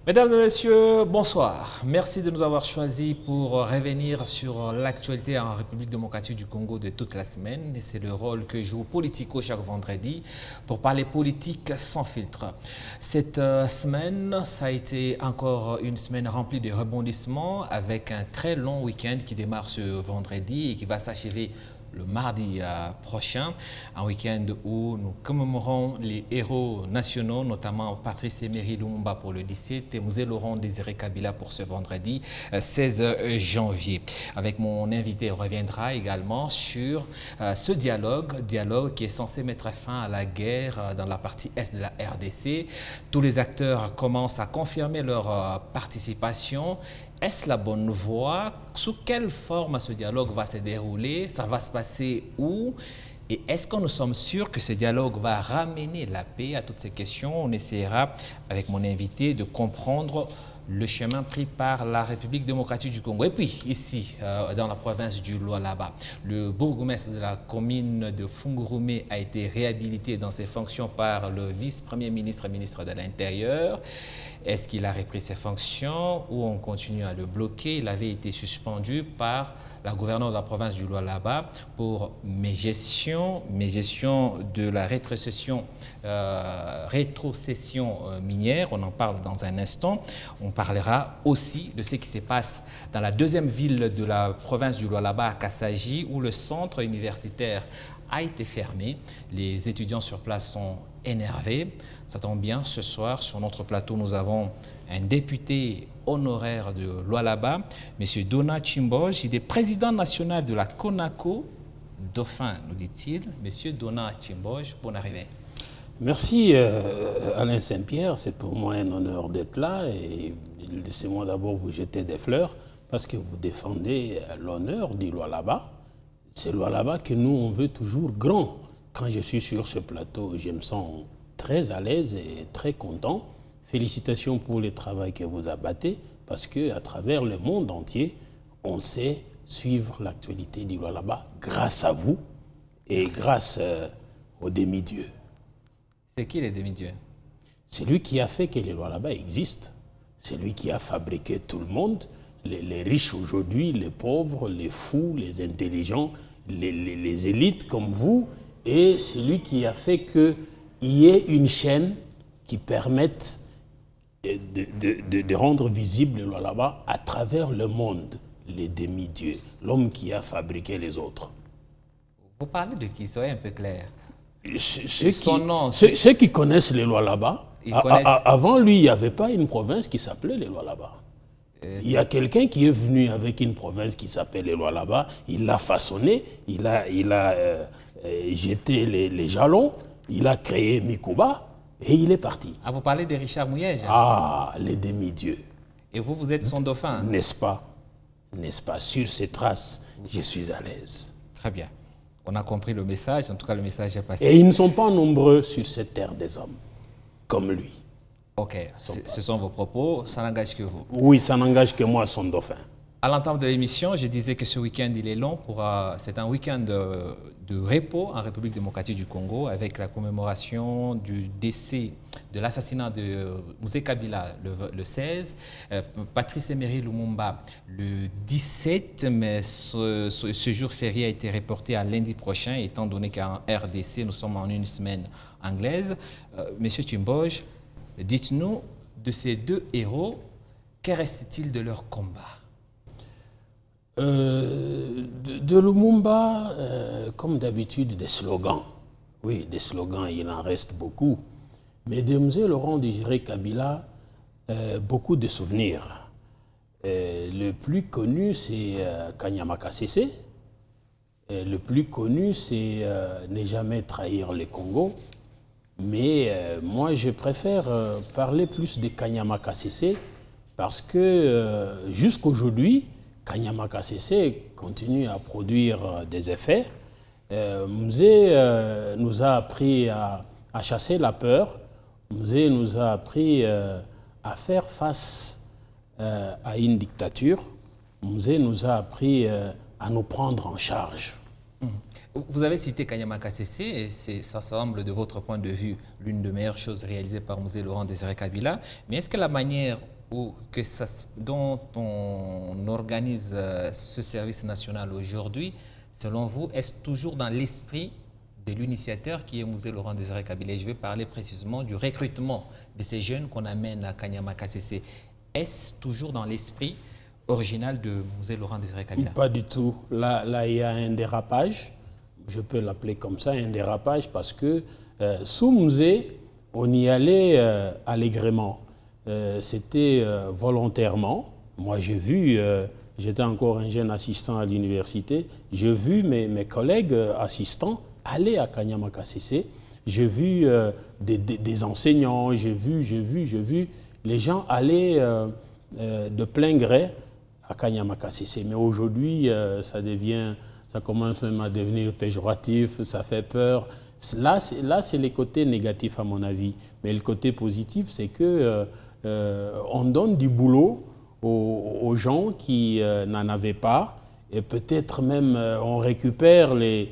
Mesdames et messieurs, bonsoir. Merci de nous avoir choisis pour revenir sur l'actualité en République démocratique du Congo de toute la semaine. Et c'est le rôle que joue Politico chaque vendredi pour parler politique sans filtre. Cette semaine, ça a été encore une semaine remplie de rebondissements avec un très long week-end qui démarre ce vendredi et qui va s'achever le mardi prochain, un week-end où nous commémorons les héros nationaux, notamment Patrice Emery Lumumba pour le 17 et Mzee Laurent Désiré Kabila pour ce vendredi 16 janvier. Avec mon invité, on reviendra également sur ce dialogue qui est censé mettre fin à la guerre dans la partie est de la RDC. Tous les acteurs commencent à confirmer leur participation. Est-ce la bonne voie? Sous quelle forme ce dialogue va se dérouler? Ça va se passer où? Et est-ce que nous sommes sûrs que ce dialogue va ramener la paix? À toutes ces questions, on essaiera, avec mon invité, de comprendre le chemin pris par la République démocratique du Congo. Et puis, ici, dans la province du Lualaba, le bourgmestre de la commune de Fungurumé a été réhabilité dans ses fonctions par le vice-premier ministre, ministre de l'Intérieur. Est-ce qu'il a repris ses fonctions ou on continue à le bloquer? Il avait été suspendu par la gouverneure de la province du Lualaba pour mégestion de la rétrocession minière. On en parle dans un instant. On parlera aussi de ce qui se passe dans la deuxième ville de la province du Lualaba, à Kassaji, où le centre universitaire a été fermé. Les étudiants sur place sont énervés. Ça tombe bien, ce soir, sur notre plateau, nous avons un député honoraire de Lualaba, M. Donat Chimboj. Il est président national de la CONACO, dauphin, nous dit-il. M. Donat Chimboj, bonne arrivée. Merci Alain Saint-Pierre, c'est pour moi un honneur d'être là et laissez-moi d'abord vous jeter des fleurs parce que vous défendez l'honneur du Lualaba. C'est Lualaba que nous on veut toujours grand. Quand je suis sur ce plateau, je me sens très à l'aise et très content. Félicitations pour le travail que vous abattez parce qu'à travers le monde entier, on sait suivre l'actualité du Lualaba grâce à vous et merci. Grâce aux demi-dieux. C'est qui les demi-dieux? C'est lui qui a fait que les Lualaba existent. C'est lui qui a fabriqué tout le monde, les riches aujourd'hui, les pauvres, les fous, les intelligents, les élites comme vous. Et c'est lui qui a fait qu'il y ait une chaîne qui permette de rendre visible le Lualaba à travers le monde, les demi-dieux, l'homme qui a fabriqué les autres. Vous parlez de qui? Soyez un peu clair. Ceux qui connaissent les Lualaba, avant lui, il n'y avait pas une province qui s'appelait les Lualaba. Il y a quelqu'un qui est venu avec une province qui s'appelle les Lualaba, il l'a façonné, il a jeté les jalons, il a créé Mikuba et il est parti. Ah, vous parlez de Richard Mouyej? Ah, les demi-dieux. Et vous êtes son dauphin? N'est-ce pas? N'est-ce pas? Sur ces traces, je suis à l'aise. Très bien. On a compris le message, en tout cas le message est passé. Et ils ne sont pas nombreux sur cette terre des hommes, comme lui. Ok, ce sont vos propos, ça n'engage que vous. Oui, ça n'engage que moi, son dauphin. À l'entame de l'émission, je disais que ce week-end, il est long. C'est un week-end de repos en République démocratique du Congo avec la commémoration du décès, de l'assassinat de Mzee Kabila le 16, Patrice Emery Lumumba le 17, mais ce jour férié a été reporté à lundi prochain, étant donné qu'en RDC, nous sommes en une semaine anglaise. Monsieur Chimboj, dites-nous, de ces deux héros, que reste-t-il de leur combat? De Lumumba, comme d'habitude, des slogans. Oui, des slogans, il en reste beaucoup. Mais de Mzee Laurent Désiré Kabila, beaucoup de souvenirs. Le plus connu, c'est Kanyama Kasese. Le plus connu, c'est ne jamais trahir le Congo. Mais moi, je préfère parler plus de Kanyama Kasese parce que jusqu'aujourd'hui, Kanyama Kasese continue à produire des effets. Mzee nous a appris à chasser la peur. Mzee nous a appris à faire face à une dictature. Mzee nous a appris à nous prendre en charge. Vous avez cité Kanyama Kasese et ça semble, de votre point de vue, l'une des meilleures choses réalisées par Mzee Laurent Désiré Kabila. Mais est-ce que la manière dont on organise ce service national aujourd'hui, selon vous, est-ce toujours dans l'esprit de l'initiateur qui est Musée Laurent Désiré Kabila? Et je vais parler précisément du recrutement de ces jeunes qu'on amène à Kanyama KCC. Est-ce toujours dans l'esprit original de Musée Laurent Désiré Kabila? Pas du tout. Là, il y a un dérapage. Je peux l'appeler comme ça, un dérapage, parce que sous Musée, on y allait allègrement. C'était volontairement. Moi, j'ai vu, j'étais encore un jeune assistant à l'université, j'ai vu mes collègues assistants aller à Kanyama KCC. J'ai vu des enseignants, j'ai vu les gens aller de plein gré à Kanyama KCC. Mais aujourd'hui, ça commence même à devenir péjoratif, ça fait peur. Là, c'est les côtés négatifs à mon avis. Mais le côté positif, c'est que on donne du boulot aux gens qui n'en avaient pas, et peut-être même on récupère les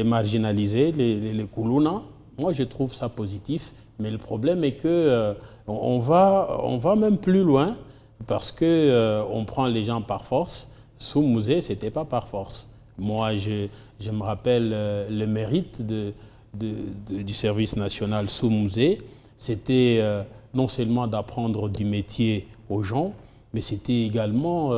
marginalisés, les koulouna. Moi, je trouve ça positif, mais le problème est que on va même plus loin, parce que on prend les gens par force. Sous Musée, c'était pas par force. Moi, je me rappelle le mérite du service national sous Musée, c'était non seulement d'apprendre du métier aux gens, mais c'était également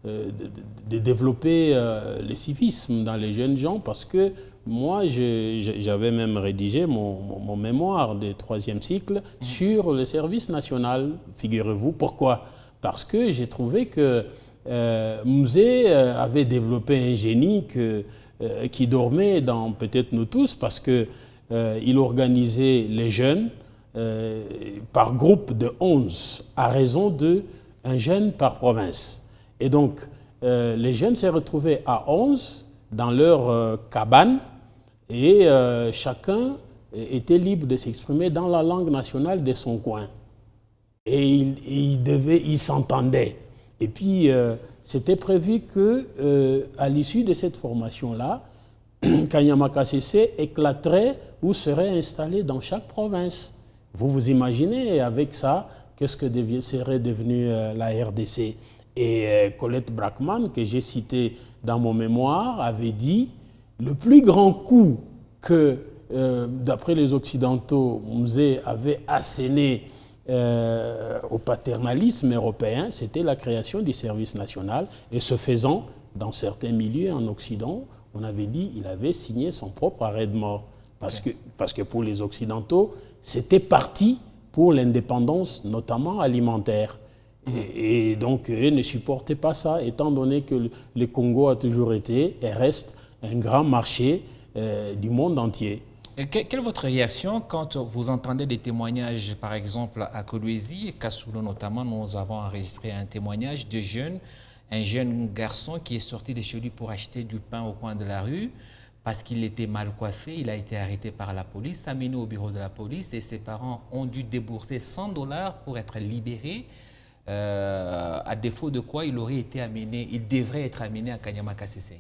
de développer le civisme dans les jeunes gens, parce que moi, j'avais même rédigé mon mémoire de 3e cycle sur le service national, figurez-vous. Pourquoi? Parce que j'ai trouvé que Musée avait développé un génie qui dormait dans peut-être nous tous, parce qu'il organisait les jeunes par groupe de 11, à raison d'un jeune par province. Et donc, les jeunes se retrouvaient à 11 dans leur cabane, et chacun était libre de s'exprimer dans la langue nationale de son coin. Et il s'entendait. Et puis, c'était prévu qu'à l'issue de cette formation-là, Kanyama KCC éclaterait ou serait installé dans chaque province. Vous imaginez avec ça, qu'est-ce que serait devenue la RDC? Et Colette Brackman, que j'ai cité dans mon mémoire, avait dit le plus grand coup que, d'après les Occidentaux, Musée avait asséné au paternalisme européen, c'était la création du service national. Et ce faisant, dans certains milieux en Occident, on avait dit qu'il avait signé son propre arrêt de mort. Parce que pour les Occidentaux, c'était parti pour l'indépendance, notamment alimentaire. Et donc, eux ne supportaient pas ça, étant donné que le Congo a toujours été et reste un grand marché du monde entier. Et quelle est votre réaction quand vous entendez des témoignages, par exemple à Kolwezi, Kassoulou notamment? Nous avons enregistré un témoignage de un jeune garçon qui est sorti de chez lui pour acheter du pain au coin de la rue parce qu'il était mal coiffé. Il a été arrêté par la police, amené au bureau de la police, et ses parents ont dû débourser $100 pour être libéré. À défaut de quoi il devrait être amené à Kanyama KCC.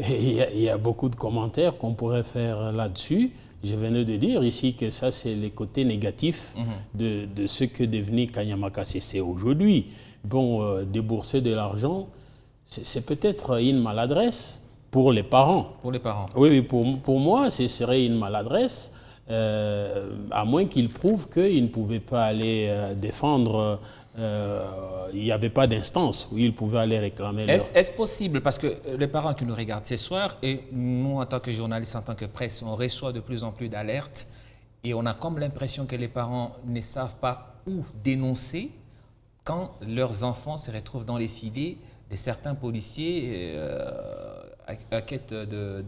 Il y a beaucoup de commentaires qu'on pourrait faire là-dessus. Je venais de dire ici que ça, c'est les côtés négatifs de ce que est devenu Kanyama KCC aujourd'hui. Bon, débourser de l'argent, c'est peut-être une maladresse pour les parents. Pour les parents. Oui, pour moi, ce serait une maladresse, à moins qu'ils prouvent qu'ils ne pouvaient pas aller défendre. Il n'y avait pas d'instance où ils pouvaient aller réclamer leur... Est-ce possible, parce que les parents qui nous regardent ce soir, et nous en tant que journalistes, en tant que presse, on reçoit de plus en plus d'alertes, et on a comme l'impression que les parents ne savent pas où dénoncer quand leurs enfants se retrouvent dans les filets de certains policiers à quête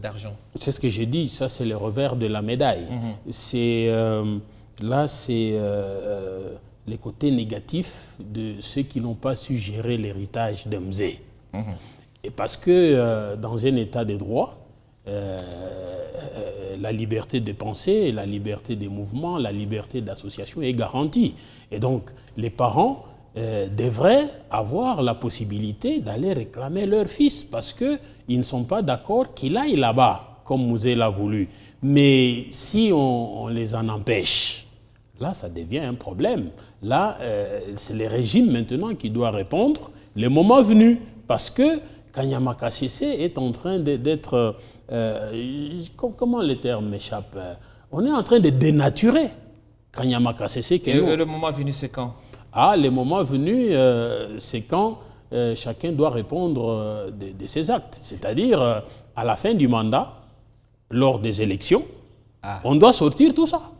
d'argent. C'est ce que j'ai dit, ça c'est le revers de la médaille. Là, c'est les côtés négatifs de ceux qui n'ont pas su gérer l'héritage de Musée. Et parce que dans un état de droit, la liberté de penser, la liberté de mouvement, la liberté d'association est garantie. Et donc, les parents devraient avoir la possibilité d'aller réclamer leur fils parce qu'ils ne sont pas d'accord qu'il aille là-bas, comme Musée l'a voulu. Mais si on les en empêche, là, ça devient un problème. Là, c'est le régime maintenant qui doit répondre le moment venu. Parce que Kanyama Kasese est en train d'être... comment le terme m'échappe? On est en train de dénaturer Kanyama Kasese. Et le moment venu, c'est quand? Ah, le moment venu, c'est quand chacun doit répondre de ses actes. C'est-à-dire, à la fin du mandat, lors des élections, on doit sortir tout ça.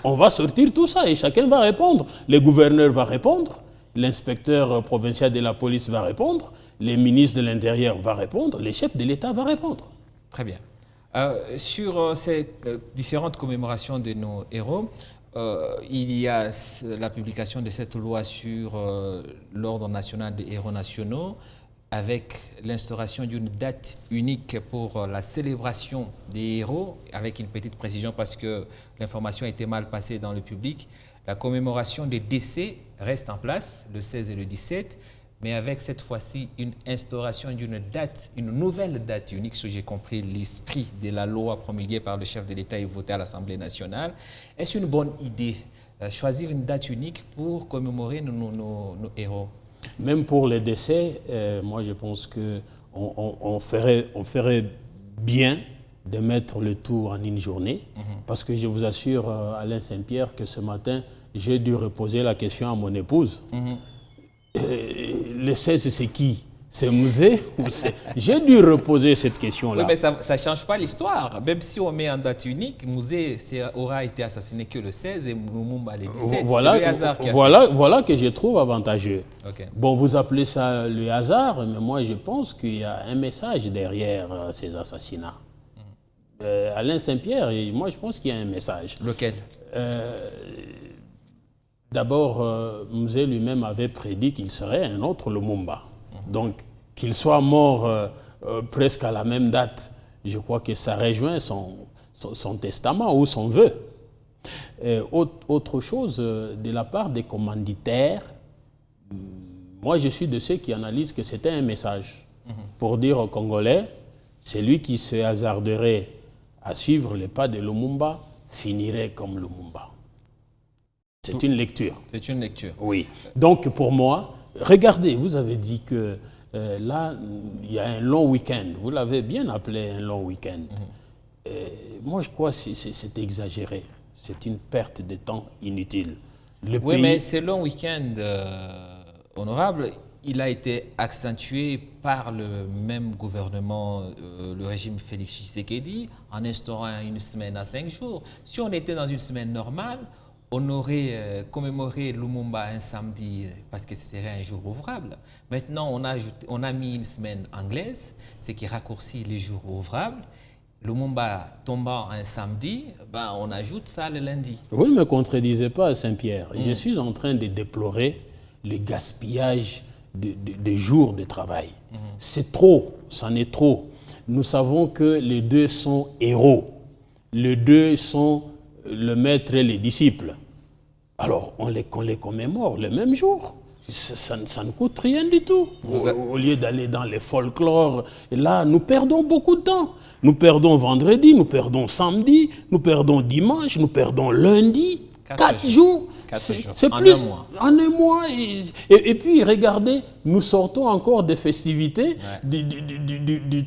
On va sortir tout ça et chacun va répondre. Le gouverneur va répondre, l'inspecteur provincial de la police va répondre, le ministre de l'Intérieur va répondre, le chef de l'État va répondre. Très bien. Sur ces différentes commémorations de nos héros, il y a la publication de cette loi sur l'ordre national des héros nationaux, avec l'instauration d'une date unique pour la célébration des héros, avec une petite précision parce que l'information a été mal passée dans le public. La commémoration des décès reste en place, le 16 et le 17, mais avec cette fois-ci une instauration d'une date, une nouvelle date unique, si j'ai compris l'esprit de la loi promulguée par le chef de l'État et votée à l'Assemblée nationale. Est-ce une bonne idée, choisir une date unique pour commémorer nos héros? Même pour les décès, moi je pense qu'on ferait bien de mettre le tout en une journée, parce que je vous assure, Alain Saint-Pierre, que ce matin, j'ai dû reposer la question à mon épouse. Le 16, c'est qui? C'est Musée? J'ai dû reposer cette question-là. Oui, mais ça ne change pas l'histoire. Même si on met en date unique, Musée aura été assassiné que le 16 et Lumumba le 17. Voilà, c'est le hasard qui a voilà que je trouve avantageux. Okay. Bon, vous appelez ça le hasard, mais moi je pense qu'il y a un message derrière ces assassinats. Alain Saint-Pierre, moi je pense qu'il y a un message. Lequel? D'abord, Musée lui-même avait prédit qu'il serait un autre Lumumba. Donc, qu'il soit mort presque à la même date, je crois que ça rejoint son testament ou son vœu. Autre chose, de la part des commanditaires, moi je suis de ceux qui analysent que c'était un message pour dire aux Congolais, celui qui se hasarderait à suivre les pas de Lumumba finirait comme Lumumba. C'est une lecture. C'est une lecture. Oui. Donc pour moi, regardez, vous avez dit que là, il y a un long week-end. Vous l'avez bien appelé un long week-end. Moi, je crois que c'est exagéré. C'est une perte de temps inutile. Oui, mais ce long week-end, honorable, il a été accentué par le même gouvernement, le régime Félix Tshisekedi, en instaurant une semaine à 5 jours. Si on était dans une semaine normale, on aurait commémoré Lumumba un samedi parce que ce serait un jour ouvrable. Maintenant, on a mis une semaine anglaise, ce qui raccourcit les jours ouvrables. Lumumba tombant un samedi, on ajoute ça le lundi. Vous ne me contredisez pas, Saint-Pierre. Je suis en train de déplorer le gaspillage de jours de travail. C'est trop, c'en est trop. Nous savons que les deux sont héros. Les deux sont le maître et les disciples. Alors, on les commémore le même jour. Ça ne coûte rien du tout. Au lieu d'aller dans les folklores, là, nous perdons beaucoup de temps. Nous perdons vendredi, nous perdons samedi, nous perdons dimanche, nous perdons lundi. 4 jours. C'est plus en un mois. Et puis, regardez, nous sortons encore des festivités du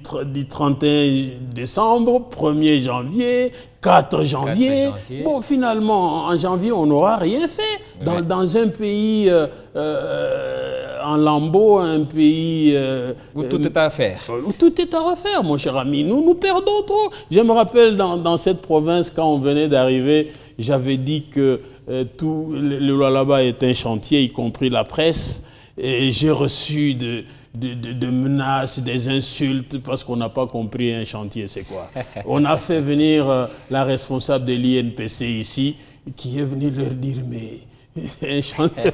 31 décembre, 1er janvier, 4 janvier. Bon, finalement, en janvier, on n'aura rien fait. Dans un pays en lambeaux, un pays... où tout est à faire. Où tout est à refaire, mon cher ami. Nous perdons trop. Je me rappelle dans cette province, quand on venait d'arriver, j'avais dit que tout le Lualaba est un chantier, y compris la presse. Et j'ai reçu de menaces, des insultes, parce qu'on n'a pas compris un chantier, c'est quoi. On a fait venir la responsable de l'INPC ici, qui est venue leur dire, mais un chantier,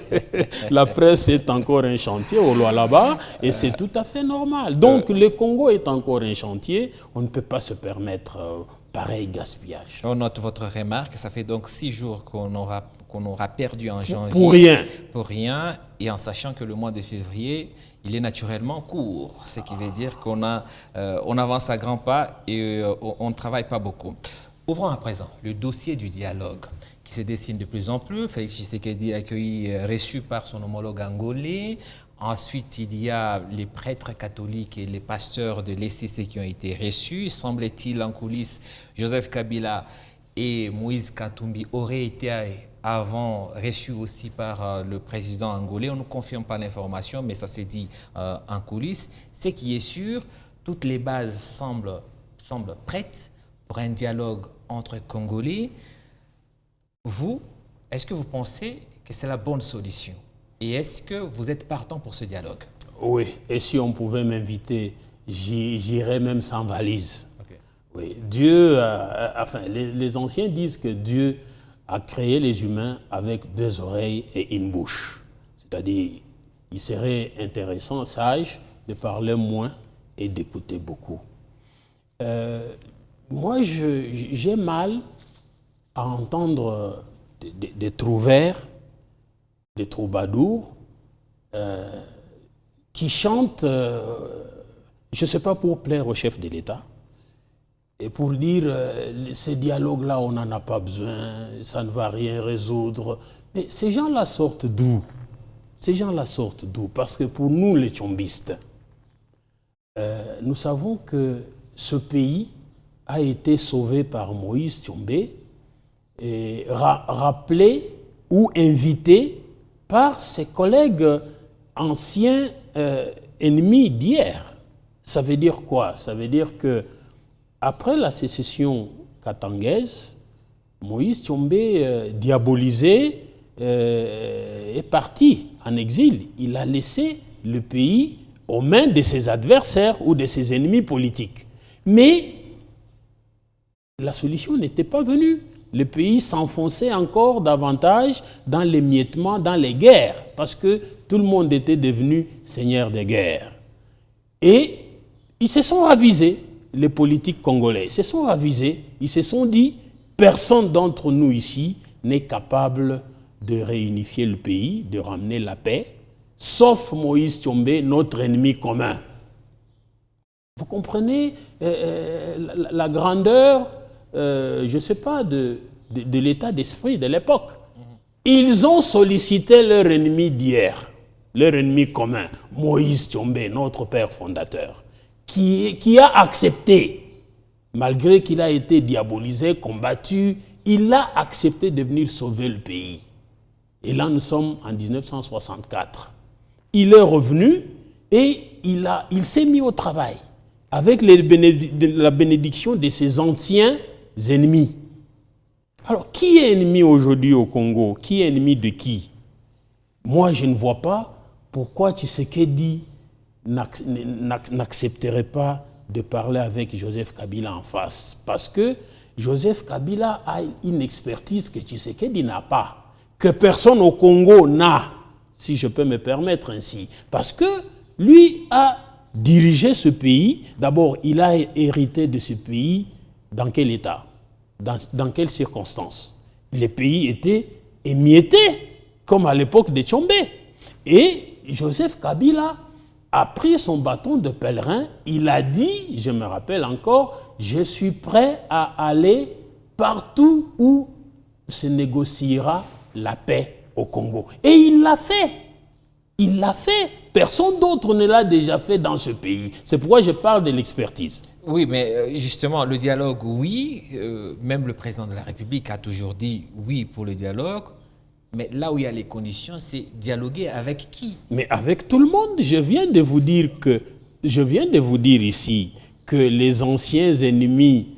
la presse est encore un chantier au Lualaba, et c'est tout à fait normal. Donc le Congo est encore un chantier, on ne peut pas se permettre pareil gaspillage. On note votre remarque, ça fait donc 6 jours qu'on aura perdu en janvier. Pour rien. Pour rien, et en sachant que le mois de février, il est naturellement court, ce qui veut dire qu'on on avance à grands pas et on ne travaille pas beaucoup. Ouvrons à présent le dossier du dialogue qui se dessine de plus en plus. Félix Tshisekedi accueilli, reçu par son homologue angolais. Ensuite, il y a les prêtres catholiques et les pasteurs de l'ECC qui ont été reçus. Semble-t-il en coulisses, Joseph Kabila et Moïse Katumbi auraient été avant reçus aussi par le président angolais. On ne confirme pas l'information, mais ça s'est dit en coulisses. Ce qui est sûr, toutes les bases semblent prêtes pour un dialogue entre Congolais. Vous, est-ce que vous pensez que c'est la bonne solution? Et est-ce que vous êtes partant pour ce dialogue? Oui, et si on pouvait m'inviter, j'irais même sans valise. Okay. Oui, Dieu, enfin, les anciens disent que Dieu a créé les humains avec 2 oreilles et une bouche. C'est-à-dire, il serait intéressant, sage, de parler moins et d'écouter beaucoup. Moi, j'ai mal à entendre des trouvères, des troubadours qui chantent, je ne sais pas, pour plaire au chef de l'État et pour dire ces dialogues-là, on n'en a pas besoin, ça ne va rien résoudre. Mais ces gens-là sortent d'où? Ces gens-là sortent d'où? Parce que pour nous, les tchombistes, nous savons que ce pays a été sauvé par Moïse Tchombé et rappelé ou invité par ses collègues anciens ennemis d'hier. Ça veut dire quoi? Ça veut dire que après la sécession katangaise, Moïse Tchombé, diabolisé, est parti en exil. Il a laissé le pays aux mains de ses adversaires ou de ses ennemis politiques. Mais la solution n'était pas venue. Le pays s'enfonçait encore davantage dans l'émiettement, dans les guerres, parce que tout le monde était devenu seigneur de guerre. Et ils se sont avisés, les politiques congolais se sont avisés, ils se sont dit, personne d'entre nous ici n'est capable de réunifier le pays, de ramener la paix, sauf Moïse Tchombé, notre ennemi commun. Vous comprenez la grandeur, je ne sais pas, de l'état d'esprit de l'époque. Ils ont sollicité leur ennemi d'hier, leur ennemi commun, Moïse Tchombé, notre père fondateur, qui a accepté, malgré qu'il a été diabolisé, combattu, il a accepté de venir sauver le pays. Et là, nous sommes en 1964. Il est revenu et il s'est mis au travail avec la bénédiction de ses anciens ennemis. Alors, qui est ennemi aujourd'hui au Congo? Qui est ennemi de qui? Moi, je ne vois pas pourquoi Tshisekedi n'accepterait pas de parler avec Joseph Kabila en face. Parce que Joseph Kabila a une expertise que Tshisekedi n'a pas, que personne au Congo n'a, si je peux me permettre ainsi. Parce que lui a dirigé ce pays. D'abord, il a hérité de ce pays dans quel état? Dans quelles circonstances? Les pays étaient émiettés, comme à l'époque de Tchombé. Et Joseph Kabila a pris son bâton de pèlerin, il a dit, je me rappelle encore, je suis prêt à aller partout où se négociera la paix au Congo. Et il l'a fait. Il l'a fait. Personne d'autre ne l'a déjà fait dans ce pays. C'est pourquoi je parle de l'expertise. Oui, mais justement, le dialogue, oui. Même le président de la République a toujours dit oui pour le dialogue. Mais là où il y a les conditions, c'est dialoguer avec qui? Mais avec tout le monde. Je viens de vous dire ici que les anciens ennemis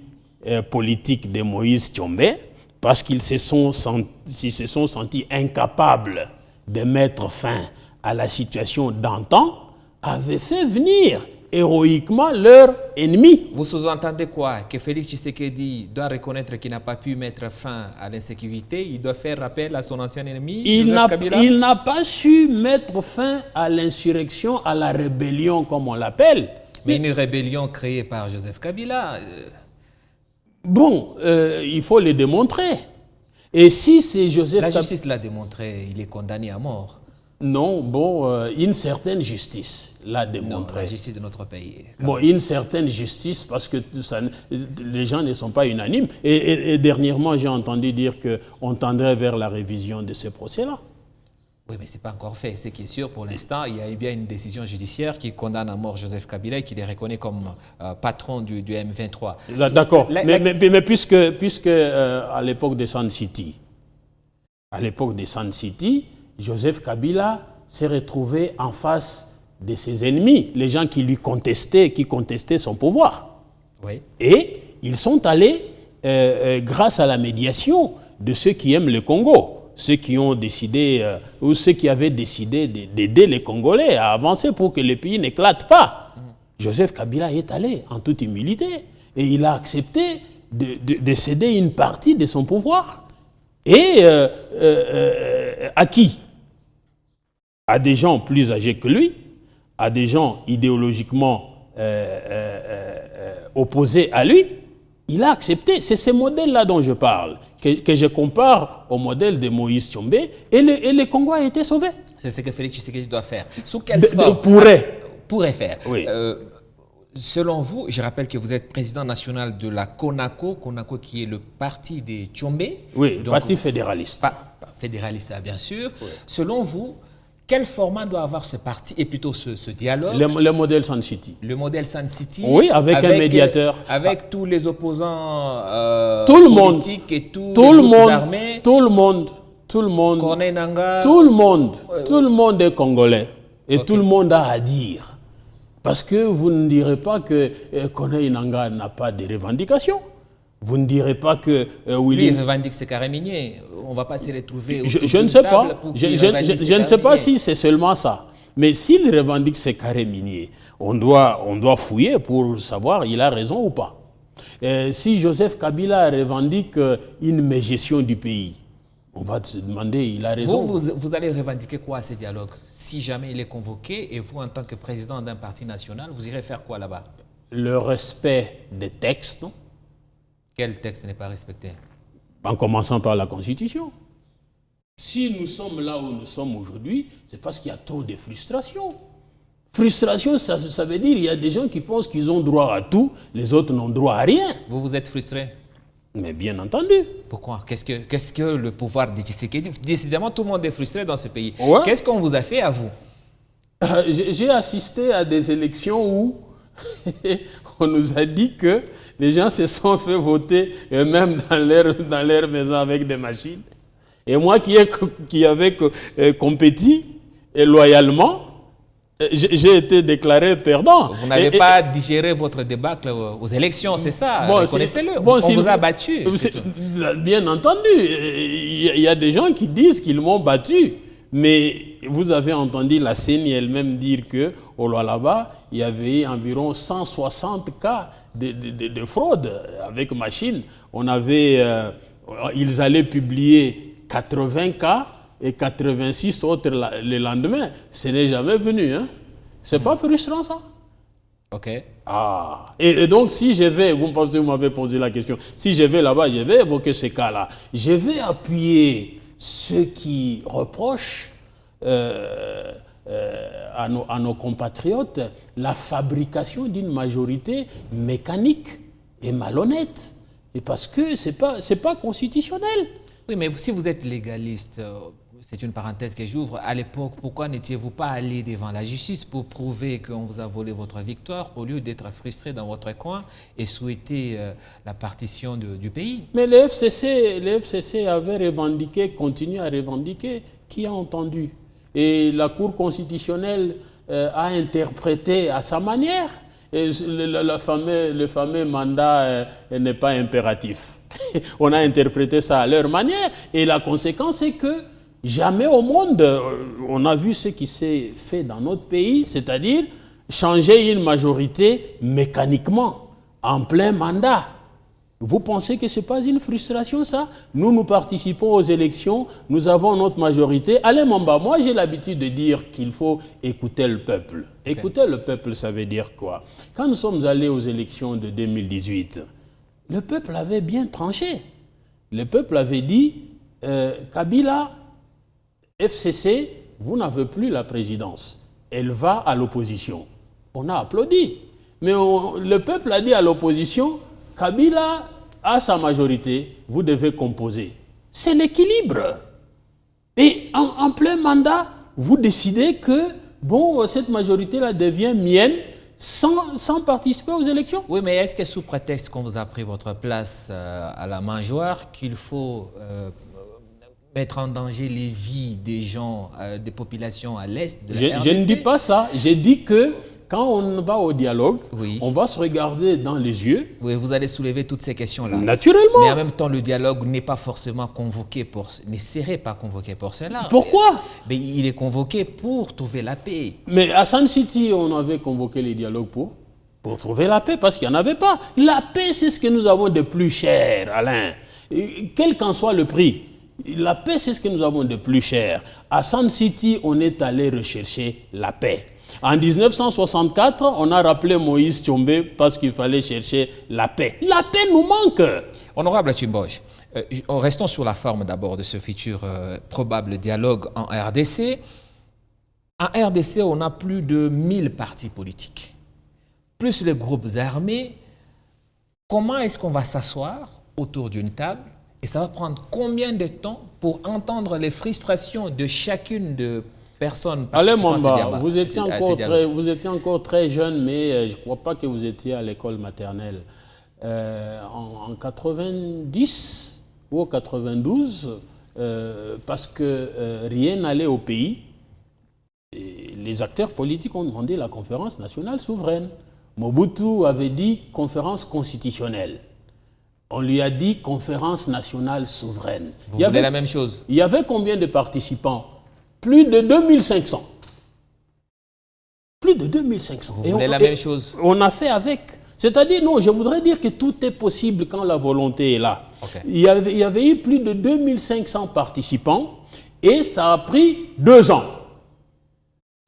politiques de Moïse Tchombé, parce qu'ils se sont sentis incapables de mettre fin à la situation d'antan, avaient fait venir héroïquement leur ennemi. Vous sous-entendez quoi? Que Félix Tshisekedi doit reconnaître qu'il n'a pas pu mettre fin à l'insécurité, il doit faire appel à son ancien ennemi, Joseph Kabila? Il n'a pas su mettre fin à l'insurrection, à la rébellion, comme on l'appelle. Mais une rébellion créée par Joseph Kabila... Bon, il faut le démontrer. Et si c'est Joseph La justice l'a démontré, il est condamné à mort. Non, bon, une certaine justice l'a démontré. Non, la justice de notre pays. Bon, une certaine justice parce que les gens ne sont pas unanimes. Et dernièrement, j'ai entendu dire qu'on tendrait vers la révision de ces procès-là. Oui, mais ce n'est pas encore fait. Ce qui est sûr, pour l'instant, il y a eu bien une décision judiciaire qui condamne à mort Joseph Kabila et qui les reconnaît comme patron du M23. D'accord. Mais puisque à l'époque de Sun City, Joseph Kabila s'est retrouvé en face de ses ennemis, les gens qui lui contestaient, son pouvoir. Oui. Et ils sont allés, grâce à la médiation de ceux qui aiment le Congo, ceux qui ont décidé, ou ceux qui avaient décidé d'aider les Congolais à avancer pour que le pays n'éclate pas. Joseph Kabila est allé en toute humilité et il a accepté de céder une partie de son pouvoir. Et à qui? À des gens plus âgés que lui, à des gens idéologiquement opposés à lui. Il a accepté. C'est ce modèle-là dont je parle, que je compare au modèle de Moïse Tshombe, et le Congo a été sauvé. C'est ce que Félix Tshisekedi doit faire. Sous quelle forme pourrait faire. Oui. Selon vous, je rappelle que vous êtes président national de la CONACO qui est le parti des Tshombe. Oui, donc, parti fédéraliste. Fédéraliste, bien sûr. Oui. Selon vous, quel format doit avoir ce parti et plutôt ce dialogue? Le modèle Sun City. Le modèle Sun City. Oui, avec un médiateur. Avec tous les opposants tout le politiques monde, et tous les groupes armés. Tout le monde. Corneille Nangaa. Tout le monde est congolais. Et tout le monde a à dire. Parce que vous ne direz pas que Corneille Nangaa n'a pas de revendications. Vous ne direz pas que Lui, il revendique ses carrés miniers. On ne va pas se retrouver je ne sais pas. Je ne sais pas si c'est seulement ça. Mais s'il revendique ses carrés miniers, on doit fouiller pour savoir il a raison ou pas. Si Joseph Kabila revendique une mégestion du pays, on va se demander, il a raison. Vous allez revendiquer quoi à ces dialogues? Si jamais il est convoqué, et vous, en tant que président d'un parti national, vous irez faire quoi là-bas? Le respect des textes, non? Quel texte n'est pas respecté? En commençant par la Constitution. Si nous sommes là où nous sommes aujourd'hui, c'est parce qu'il y a trop de frustration. Frustration, ça veut dire qu'il y a des gens qui pensent qu'ils ont droit à tout, les autres n'ont droit à rien. Vous êtes frustré? Mais bien entendu. Pourquoi? Qu'est-ce que le pouvoir de Tshisekedi? Décidément, tout le monde est frustré dans ce pays. Ouais. Qu'est-ce qu'on vous a fait à vous? J'ai assisté à des élections où on nous a dit que les gens se sont fait voter eux-mêmes dans leur maison avec des machines. Et moi qui avais compétit loyalement, j'ai été déclaré perdant. Vous n'avez pas digéré votre débâcle aux élections, c'est ça? Reconnaissez-le. On vous a battu. Bien entendu. Il y a des gens qui disent qu'ils m'ont battu. Mais vous avez entendu la CENI elle-même dire qu'au Lualaba, il y avait environ 160 cas de fraude avec machine. Ils allaient publier 80 cas et 86 autres le lendemain. Ce n'est jamais venu. Hein? C'est pas frustrant, ça? OK. Ah. Et donc, si je vais, vous m'avez posé la question, si je vais là-bas, je vais évoquer ces cas-là. Je vais appuyer ceux qui reprochent à nos compatriotes la fabrication d'une majorité mécanique et malhonnête. Et parce que c'est pas constitutionnel. Oui, mais si vous êtes légaliste, c'est une parenthèse que j'ouvre, à l'époque, pourquoi n'étiez-vous pas allé devant la justice pour prouver qu'on vous a volé votre victoire au lieu d'être frustré dans votre coin et souhaiter la partition du pays? Mais le FCC avait revendiqué, continue à revendiquer. Qui a entendu? Et la Cour constitutionnelle a interprété à sa manière. Et le fameux mandat n'est pas impératif. On a interprété ça à leur manière. Et la conséquence, c'est que jamais au monde, on a vu ce qui s'est fait dans notre pays, c'est-à-dire changer une majorité mécaniquement, en plein mandat. Vous pensez que ce n'est pas une frustration, ça? Nous participons aux élections, nous avons notre majorité. Allez, Mamba, moi j'ai l'habitude de dire qu'il faut écouter le peuple. Okay. Écouter le peuple, ça veut dire quoi? Quand nous sommes allés aux élections de 2018, le peuple avait bien tranché. Le peuple avait dit, Kabila, FCC, vous n'avez plus la présidence. Elle va à l'opposition. On a applaudi. Mais le peuple a dit à l'opposition, Kabila a sa majorité, vous devez composer. C'est l'équilibre. Et en plein mandat, vous décidez que bon, cette majorité-là devient mienne sans participer aux élections. Oui, mais est-ce que sous prétexte qu'on vous a pris votre place à la mangeoire, qu'il faut mettre en danger les vies des gens, des populations à l'est de la RDC? Je ne dis pas ça. J'ai dit que quand on va au dialogue, oui, on va se regarder dans les yeux. Oui, vous allez soulever toutes ces questions-là. Naturellement. Mais en même temps, le dialogue n'est pas forcément convoqué ne serait pas convoqué pour cela. Pourquoi? Mais il est convoqué pour trouver la paix. Mais à Sun City, on avait convoqué les dialogues pour trouver la paix, parce qu'il n'y en avait pas. La paix, c'est ce que nous avons de plus cher, Alain. Et quel qu'en soit le prix. La paix, c'est ce que nous avons de plus cher. À Sun City, on est allé rechercher la paix. En 1964, on a rappelé Moïse Tshombe parce qu'il fallait chercher la paix. La paix nous manque. Honorable Tchimboj, restons sur la forme d'abord de ce futur probable dialogue en RDC. En RDC, on a plus de 1000 partis politiques, plus les groupes armés. Comment est-ce qu'on va s'asseoir autour d'une table? Et ça va prendre combien de temps pour entendre les frustrations de chacune de personnes? Allez, Mwamba, vous étiez encore très jeune, mais je ne crois pas que vous étiez à l'école maternelle. En 90 ou en 92, parce que rien n'allait au pays, les acteurs politiques ont demandé la conférence nationale souveraine. Mobutu avait dit conférence constitutionnelle. On lui a dit conférence nationale souveraine. Vous voulez la même chose? Il y avait combien de participants? Plus de 2500. Plus de 2500. Vous voulez la même chose? On a fait avec. C'est-à-dire, non, je voudrais dire que tout est possible quand la volonté est là. Okay. Il y avait eu plus de 2500 participants et ça a pris 2 ans.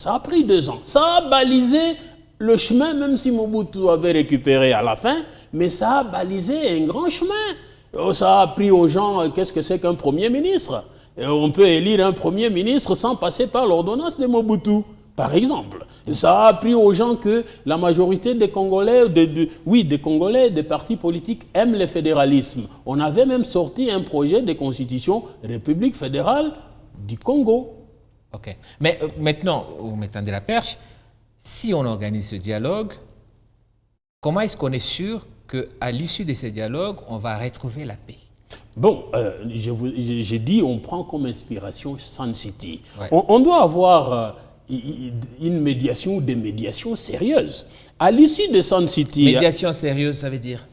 Ça a pris 2 ans. Ça a balisé le chemin, même si Mobutu avait récupéré à la fin, mais ça a balisé un grand chemin. Ça a appris aux gens qu'est-ce que c'est qu'un Premier ministre. Et on peut élire un Premier ministre sans passer par l'ordonnance de Mobutu, par exemple. Ça a appris aux gens que la majorité des Congolais, des Congolais, des partis politiques aiment le fédéralisme. On avait même sorti un projet de constitution République fédérale du Congo. Ok. Mais maintenant, vous m'étendez la perche. Si on organise ce dialogue, comment est-ce qu'on est sûr qu'à l'issue de ce dialogue, on va retrouver la paix? Bon, j'ai dit, on prend comme inspiration Sun City. Ouais. On doit avoir une médiation ou des médiations sérieuses. À l'issue de Sun City... Médiation sérieuse, ça veut dire?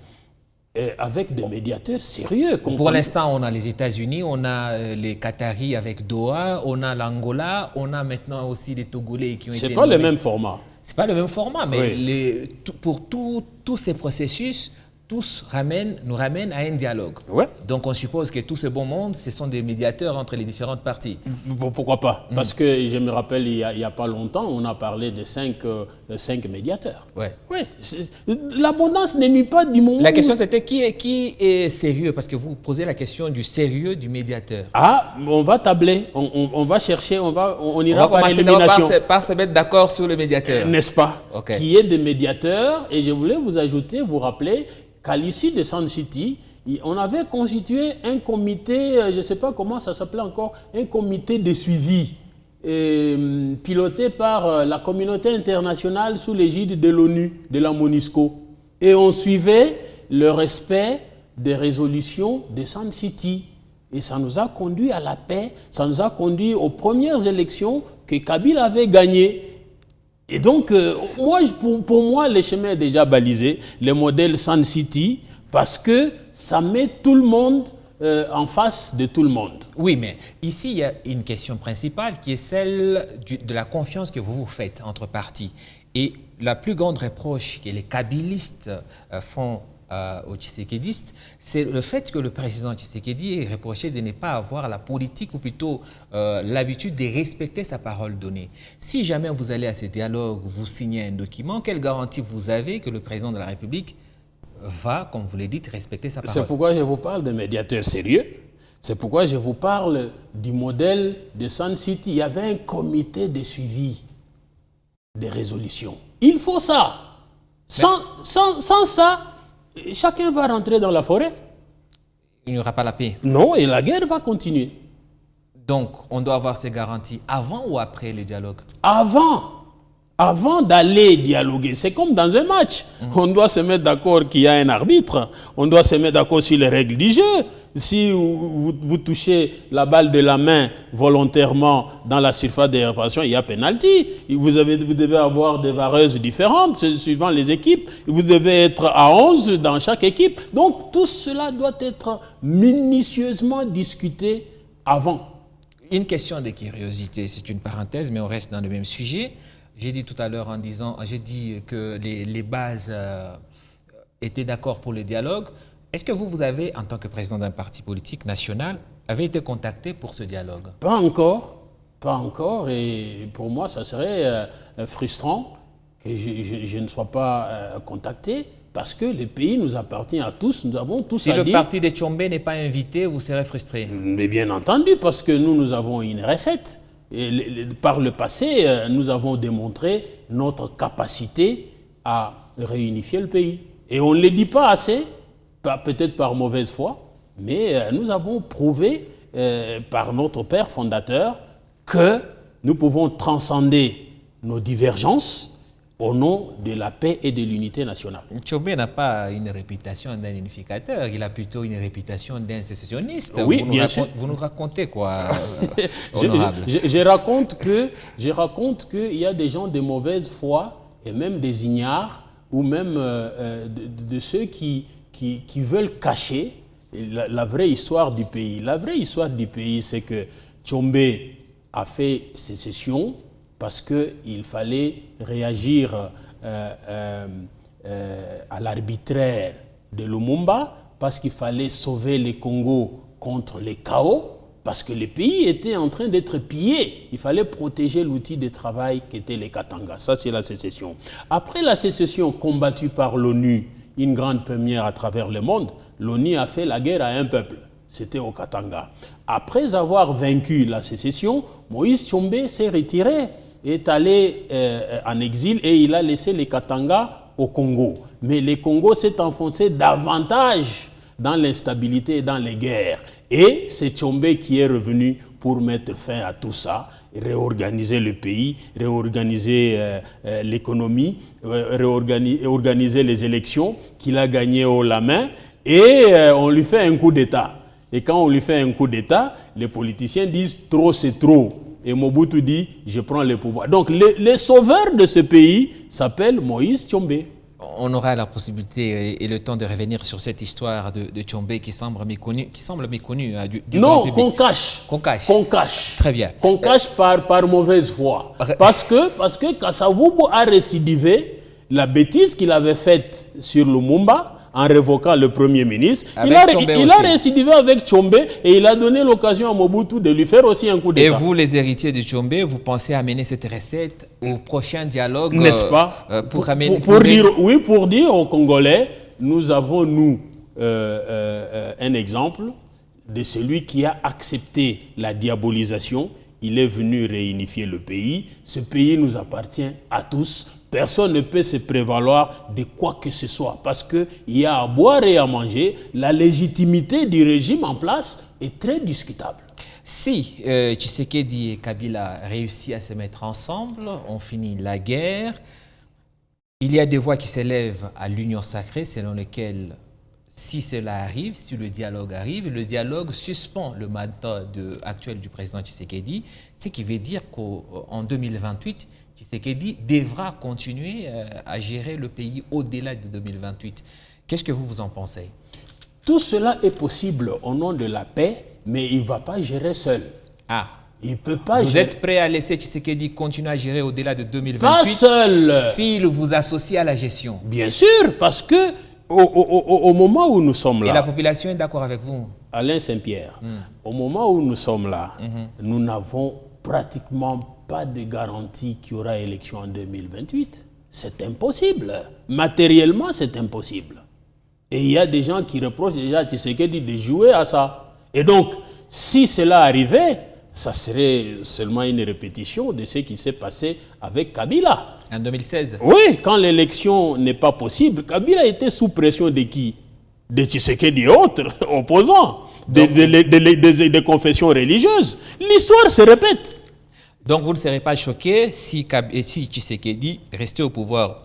Avec des médiateurs sérieux. Pour l'instant, on a les États-Unis, on a les Qataris avec Doha, on a l'Angola, on a maintenant aussi les Togolais qui ont été... C'est pas le même format. C'est pas le même format, mais oui. Pour tous ces processus, tous nous ramènent à un dialogue. Ouais. Donc on suppose que tout ce bon monde, ce sont des médiateurs entre les différentes parties. Pourquoi pas? Parce que je me rappelle, il y a pas longtemps, on a parlé de 5 médiateurs. Ouais. Ouais. L'abondance ne nuit pas du moment. La question c'était qui est sérieux? Parce que vous posez la question du sérieux du médiateur. Ah, on va tabler, on va chercher, on ira par élimination. Par se mettre d'accord sur le médiateur. N'est-ce pas? Okay. Qui est des médiateurs. Et je voulais vous ajouter, vous rappeler qu'à l'issue de Sun City, on avait constitué un comité, je ne sais pas comment ça s'appelait encore, un comité de suivi piloté par la communauté internationale sous l'égide de l'ONU, de la MONUSCO. Et on suivait le respect des résolutions de Sun City. Et ça nous a conduit à la paix, ça nous a conduit aux premières élections que Kabila avait gagnées. Et donc, pour moi, le chemin est déjà balisé, le modèle Sun City, parce que ça met tout le monde en face de tout le monde. Oui, mais ici, il y a une question principale qui est celle de la confiance que vous vous faites entre partis. Et la plus grande reproche que les kabylistes font aux Tshisekédistes, c'est le fait que le président Tshisekedi est reproché de ne pas avoir la politique ou plutôt l'habitude de respecter sa parole donnée. Si jamais vous allez à ce dialogue, vous signez un document, quelle garantie vous avez que le président de la République va, comme vous l'avez dit, respecter sa parole? C'est pourquoi je vous parle de médiateurs sérieux. C'est pourquoi je vous parle du modèle de Sun City. Il y avait un comité de suivi des résolutions. Il faut ça. Sans ça, chacun va rentrer dans la forêt. Il n'y aura pas la paix. Non, et la guerre va continuer. Donc, on doit avoir ces garanties avant ou après le dialogue? Avant d'aller dialoguer, c'est comme dans un match. On doit se mettre d'accord qu'il y a un arbitre. On doit se mettre d'accord sur les règles du jeu. Si vous touchez la balle de la main volontairement dans la surface de réparation, il y a pénalty. Vous devez avoir des vareuses différentes suivant les équipes. Vous devez être à 11 dans chaque équipe. Donc tout cela doit être minutieusement discuté avant. Une question de curiosité, c'est une parenthèse, mais on reste dans le même sujet. J'ai dit tout à l'heure j'ai dit que les bases étaient d'accord pour le dialogue. Est-ce que vous avez, en tant que président d'un parti politique national, avez été contacté pour ce dialogue? Pas encore. Et pour moi, ça serait frustrant que je ne sois pas contacté, parce que le pays nous appartient à tous. Nous avons tous à dire. Si le parti de Tchombe n'est pas invité, vous serez frustré? Mais bien entendu, parce que nous avons une recette. Et par le passé, nous avons démontré notre capacité à réunifier le pays. Et on ne le dit pas assez, peut-être par mauvaise foi, mais nous avons prouvé par notre père fondateur que nous pouvons transcender nos divergences au nom de la paix et de l'unité nationale. Tchombe n'a pas une réputation d'un unificateur, il a plutôt une réputation d'un sécessionniste. Oui, bien sûr. Vous nous racontez quoi, honorable? Je raconte qu'il y a des gens de mauvaise foi, et même des ignares, ou même de ceux qui veulent cacher la vraie histoire du pays. La vraie histoire du pays, c'est que Tchombe a fait sécession parce qu'il fallait réagir à l'arbitraire de Lumumba, parce qu'il fallait sauver les Congo contre les chaos, parce que le pays était en train d'être pillé. Il fallait protéger l'outil de travail qu'étaient les Katanga. Ça, c'est la sécession. Après la sécession combattue par l'ONU, une grande première à travers le monde, l'ONU a fait la guerre à un peuple. C'était au Katanga. Après avoir vaincu la sécession, Moïse Tchombe s'est retiré, est allé en exil, et il a laissé les Katanga au Congo. Mais le Congo s'est enfoncé davantage dans l'instabilité et dans les guerres. Et c'est Tchombe qui est revenu pour mettre fin à tout ça, réorganiser le pays, réorganiser l'économie, organiser les élections qu'il a gagnées haut la main, et on lui fait un coup d'État. Et quand on lui fait un coup d'État, les politiciens disent « trop c'est trop ». Et Mobutu dit « je prends le pouvoir ». Donc le sauveur de ce pays s'appelle Moïse Tchombe. On aura la possibilité et le temps de revenir sur cette histoire de Tchombe qui semble méconnue du grand public. Qu'on cache. Qu'on cache. Très bien. Qu'on cache par mauvaise foi. Parce que Kasavubu a récidivé la bêtise qu'il avait faite sur Lumumba en révoquant le Premier ministre. Il a récidivé avec Tchombe, et il a donné l'occasion à Mobutu de lui faire aussi un coup d'État. Et vous, les héritiers de Tchombe, vous pensez amener cette recette au prochain dialogue? N'est-ce pas? Pour dire aux Congolais, nous avons, un exemple de celui qui a accepté la diabolisation. Il est venu réunifier le pays. Ce pays nous appartient à tous. Personne ne peut se prévaloir de quoi que ce soit, parce qu'il y a à boire et à manger. La légitimité du régime en place est très discutable. Si Tshisekedi et Kabila réussissent à se mettre ensemble, on finit la guerre. Il y a des voix qui s'élèvent à l'union sacrée, selon lesquelles, si cela arrive, si le dialogue suspend le mandat actuel du président Tshisekedi, ce qui veut dire qu'en 2028, Tshisekedi devra continuer à gérer le pays au-delà de 2028. Qu'est-ce que vous en pensez? Tout cela est possible au nom de la paix, mais il ne va pas gérer seul. Ah. Il peut pas vous êtes prêt à laisser Tshisekedi continuer à gérer au-delà de 2028? Pas seul. S'il vous associe à la gestion? Bien sûr, parce que au moment où nous sommes là... Et la population est d'accord avec vous? Alain Saint-Pierre, au moment où nous sommes là, nous n'avons pratiquement pas de garantie qu'il y aura élection en 2028. C'est impossible. Matériellement, c'est impossible. Et il y a des gens qui reprochent déjà à Tshisekedi de jouer à ça. Et donc, Si cela arrivait, ça serait seulement une répétition de ce qui s'est passé avec Kabila. En 2016. Oui, quand l'élection n'est pas possible, Kabila était sous pression de qui? De Tshisekedi et autres opposants, des confessions religieuses. L'histoire se répète. Donc vous ne serez pas choqué si Tshisekedi restait au pouvoir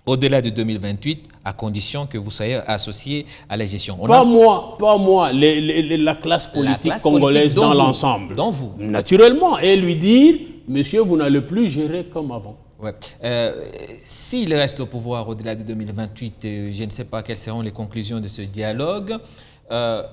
au-delà de 2028, à condition que vous soyez associé à la gestion. Pas moi, la classe politique congolaise dans l'ensemble. Dans vous. Naturellement, et lui dire, monsieur, vous n'allez plus gérer comme avant. Ouais. S'il reste au pouvoir au-delà de 2028, je ne sais pas quelles seront les conclusions de ce dialogue.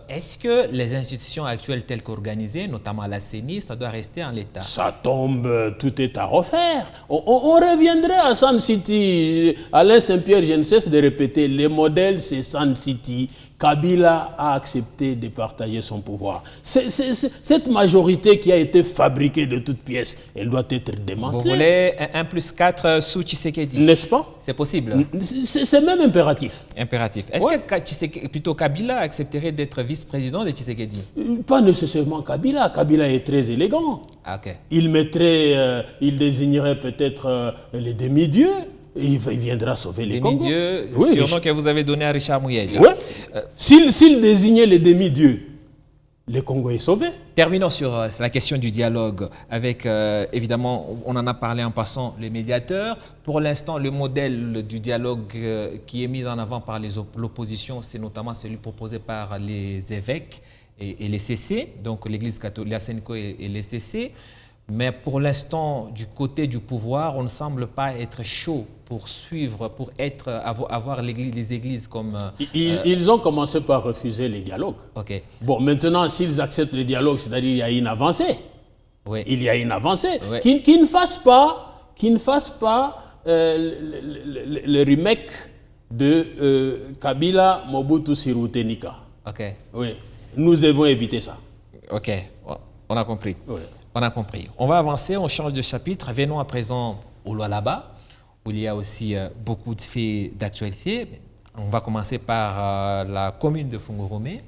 Est-ce que les institutions actuelles telles qu'organisées, notamment la CENI, ça doit rester en l'état? Ça tombe, tout est à refaire. On reviendrait à Sun City. Alain Saint-Pierre, je ne cesse de répéter, les modèles, c'est Sun City. Kabila a accepté de partager son pouvoir. Cette majorité qui a été fabriquée de toutes pièces, elle doit être démantelée. Vous voulez 1+4 sous Tshisekedi? N'est-ce pas? C'est possible. C'est même impératif. Impératif. Est-ce que plutôt Kabila accepterait d'être vice-président de Tshisekedi? Pas nécessairement Kabila. Kabila est très élégant. Ah, okay. Il désignerait peut-être les demi-dieux. Il viendra sauver les Congos. Demi-dieux, surnom que vous avez donné à Richard Mouyej. Oui. S'il désignait les demi-dieux, le Congo est sauvé. Terminons sur la question du dialogue avec, évidemment, on en a parlé en passant, les médiateurs. Pour l'instant, le modèle du dialogue qui est mis en avant par l'opposition, c'est notamment celui proposé par les évêques et les CC, donc l'Église catholique, la SENCO et les CC. Mais pour l'instant, du côté du pouvoir, on ne semble pas être chaud pour suivre, pour avoir les églises comme... Ils ont commencé par refuser les dialogues. Okay. Bon, maintenant, s'ils acceptent le dialogue, c'est-à-dire qu'il y a une avancée. Oui. Il y a une avancée. Oui. Qui ne fasse pas le remake de Kabila Mobutu Sirutenika. Ok. Oui, nous devons éviter ça. Ok, on a compris. Oui. On a compris. On va avancer, on change de chapitre. Venons à présent au Lualaba, où il y a aussi beaucoup de faits d'actualité. On va commencer par la commune de Fungoromé,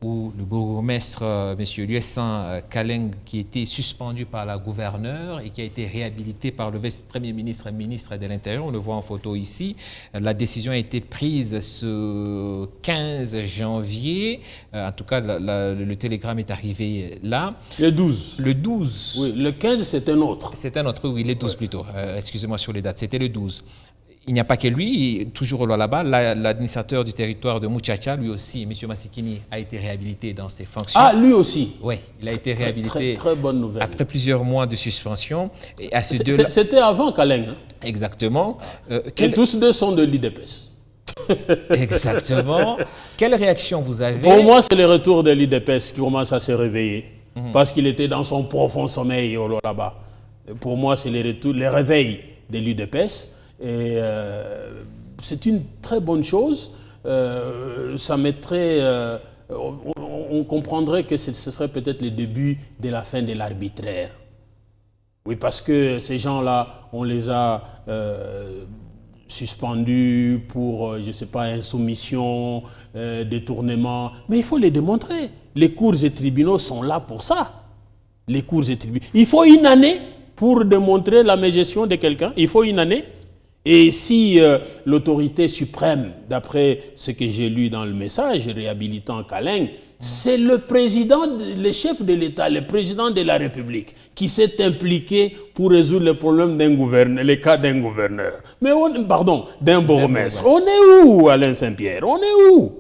où le bourgmestre, M. Lieusan Kaleng, qui était suspendu par la gouverneure et qui a été réhabilité par le vice-premier ministre de l'Intérieur, on le voit en photo ici. La décision a été prise ce 15 janvier. En tout cas, le télégramme est arrivé là. Le 12. Le 12. Oui, le 15, c'est un autre. C'est un autre, oui, le 12 plutôt. Excusez-moi sur les dates. C'était le 12. Il n'y a pas que lui, toujours au là-bas, l'administrateur du territoire de Muchacha, lui aussi, M. Massikini, a été réhabilité dans ses fonctions. Ah, lui aussi? Oui, il a été réhabilité très bonne nouvelle. Après plusieurs mois de suspension. C'était avant Kaleng. Hein? Exactement. Et tous deux sont de l'IDPS. Exactement. Quelle réaction vous avez? Pour moi, c'est le retour de l'IDPS qui commence à se réveiller, parce qu'il était dans son profond sommeil là-bas. Pour moi, c'est le réveil de l'IDPS. Et c'est une très bonne chose. Ça mettrait, on comprendrait que ce serait peut-être le début de la fin de l'arbitraire. Oui, parce que ces gens-là, on les a suspendus pour, je ne sais pas, insoumission, détournement. Mais il faut les démontrer. Les cours et tribunaux sont là pour ça. Les cours et tribunaux. Il faut une année pour démontrer la mégestion de quelqu'un. Il faut une année. Et si l'autorité suprême, d'après ce que j'ai lu dans le message réhabilitant Kaleng, c'est le président, le chef de l'État, le président de la République qui s'est impliqué pour résoudre le problème d'un gouverneur, les cas d'un gouverneur. Mais d'un bourgmestre. On est où, Alain Saint-Pierre? On est où?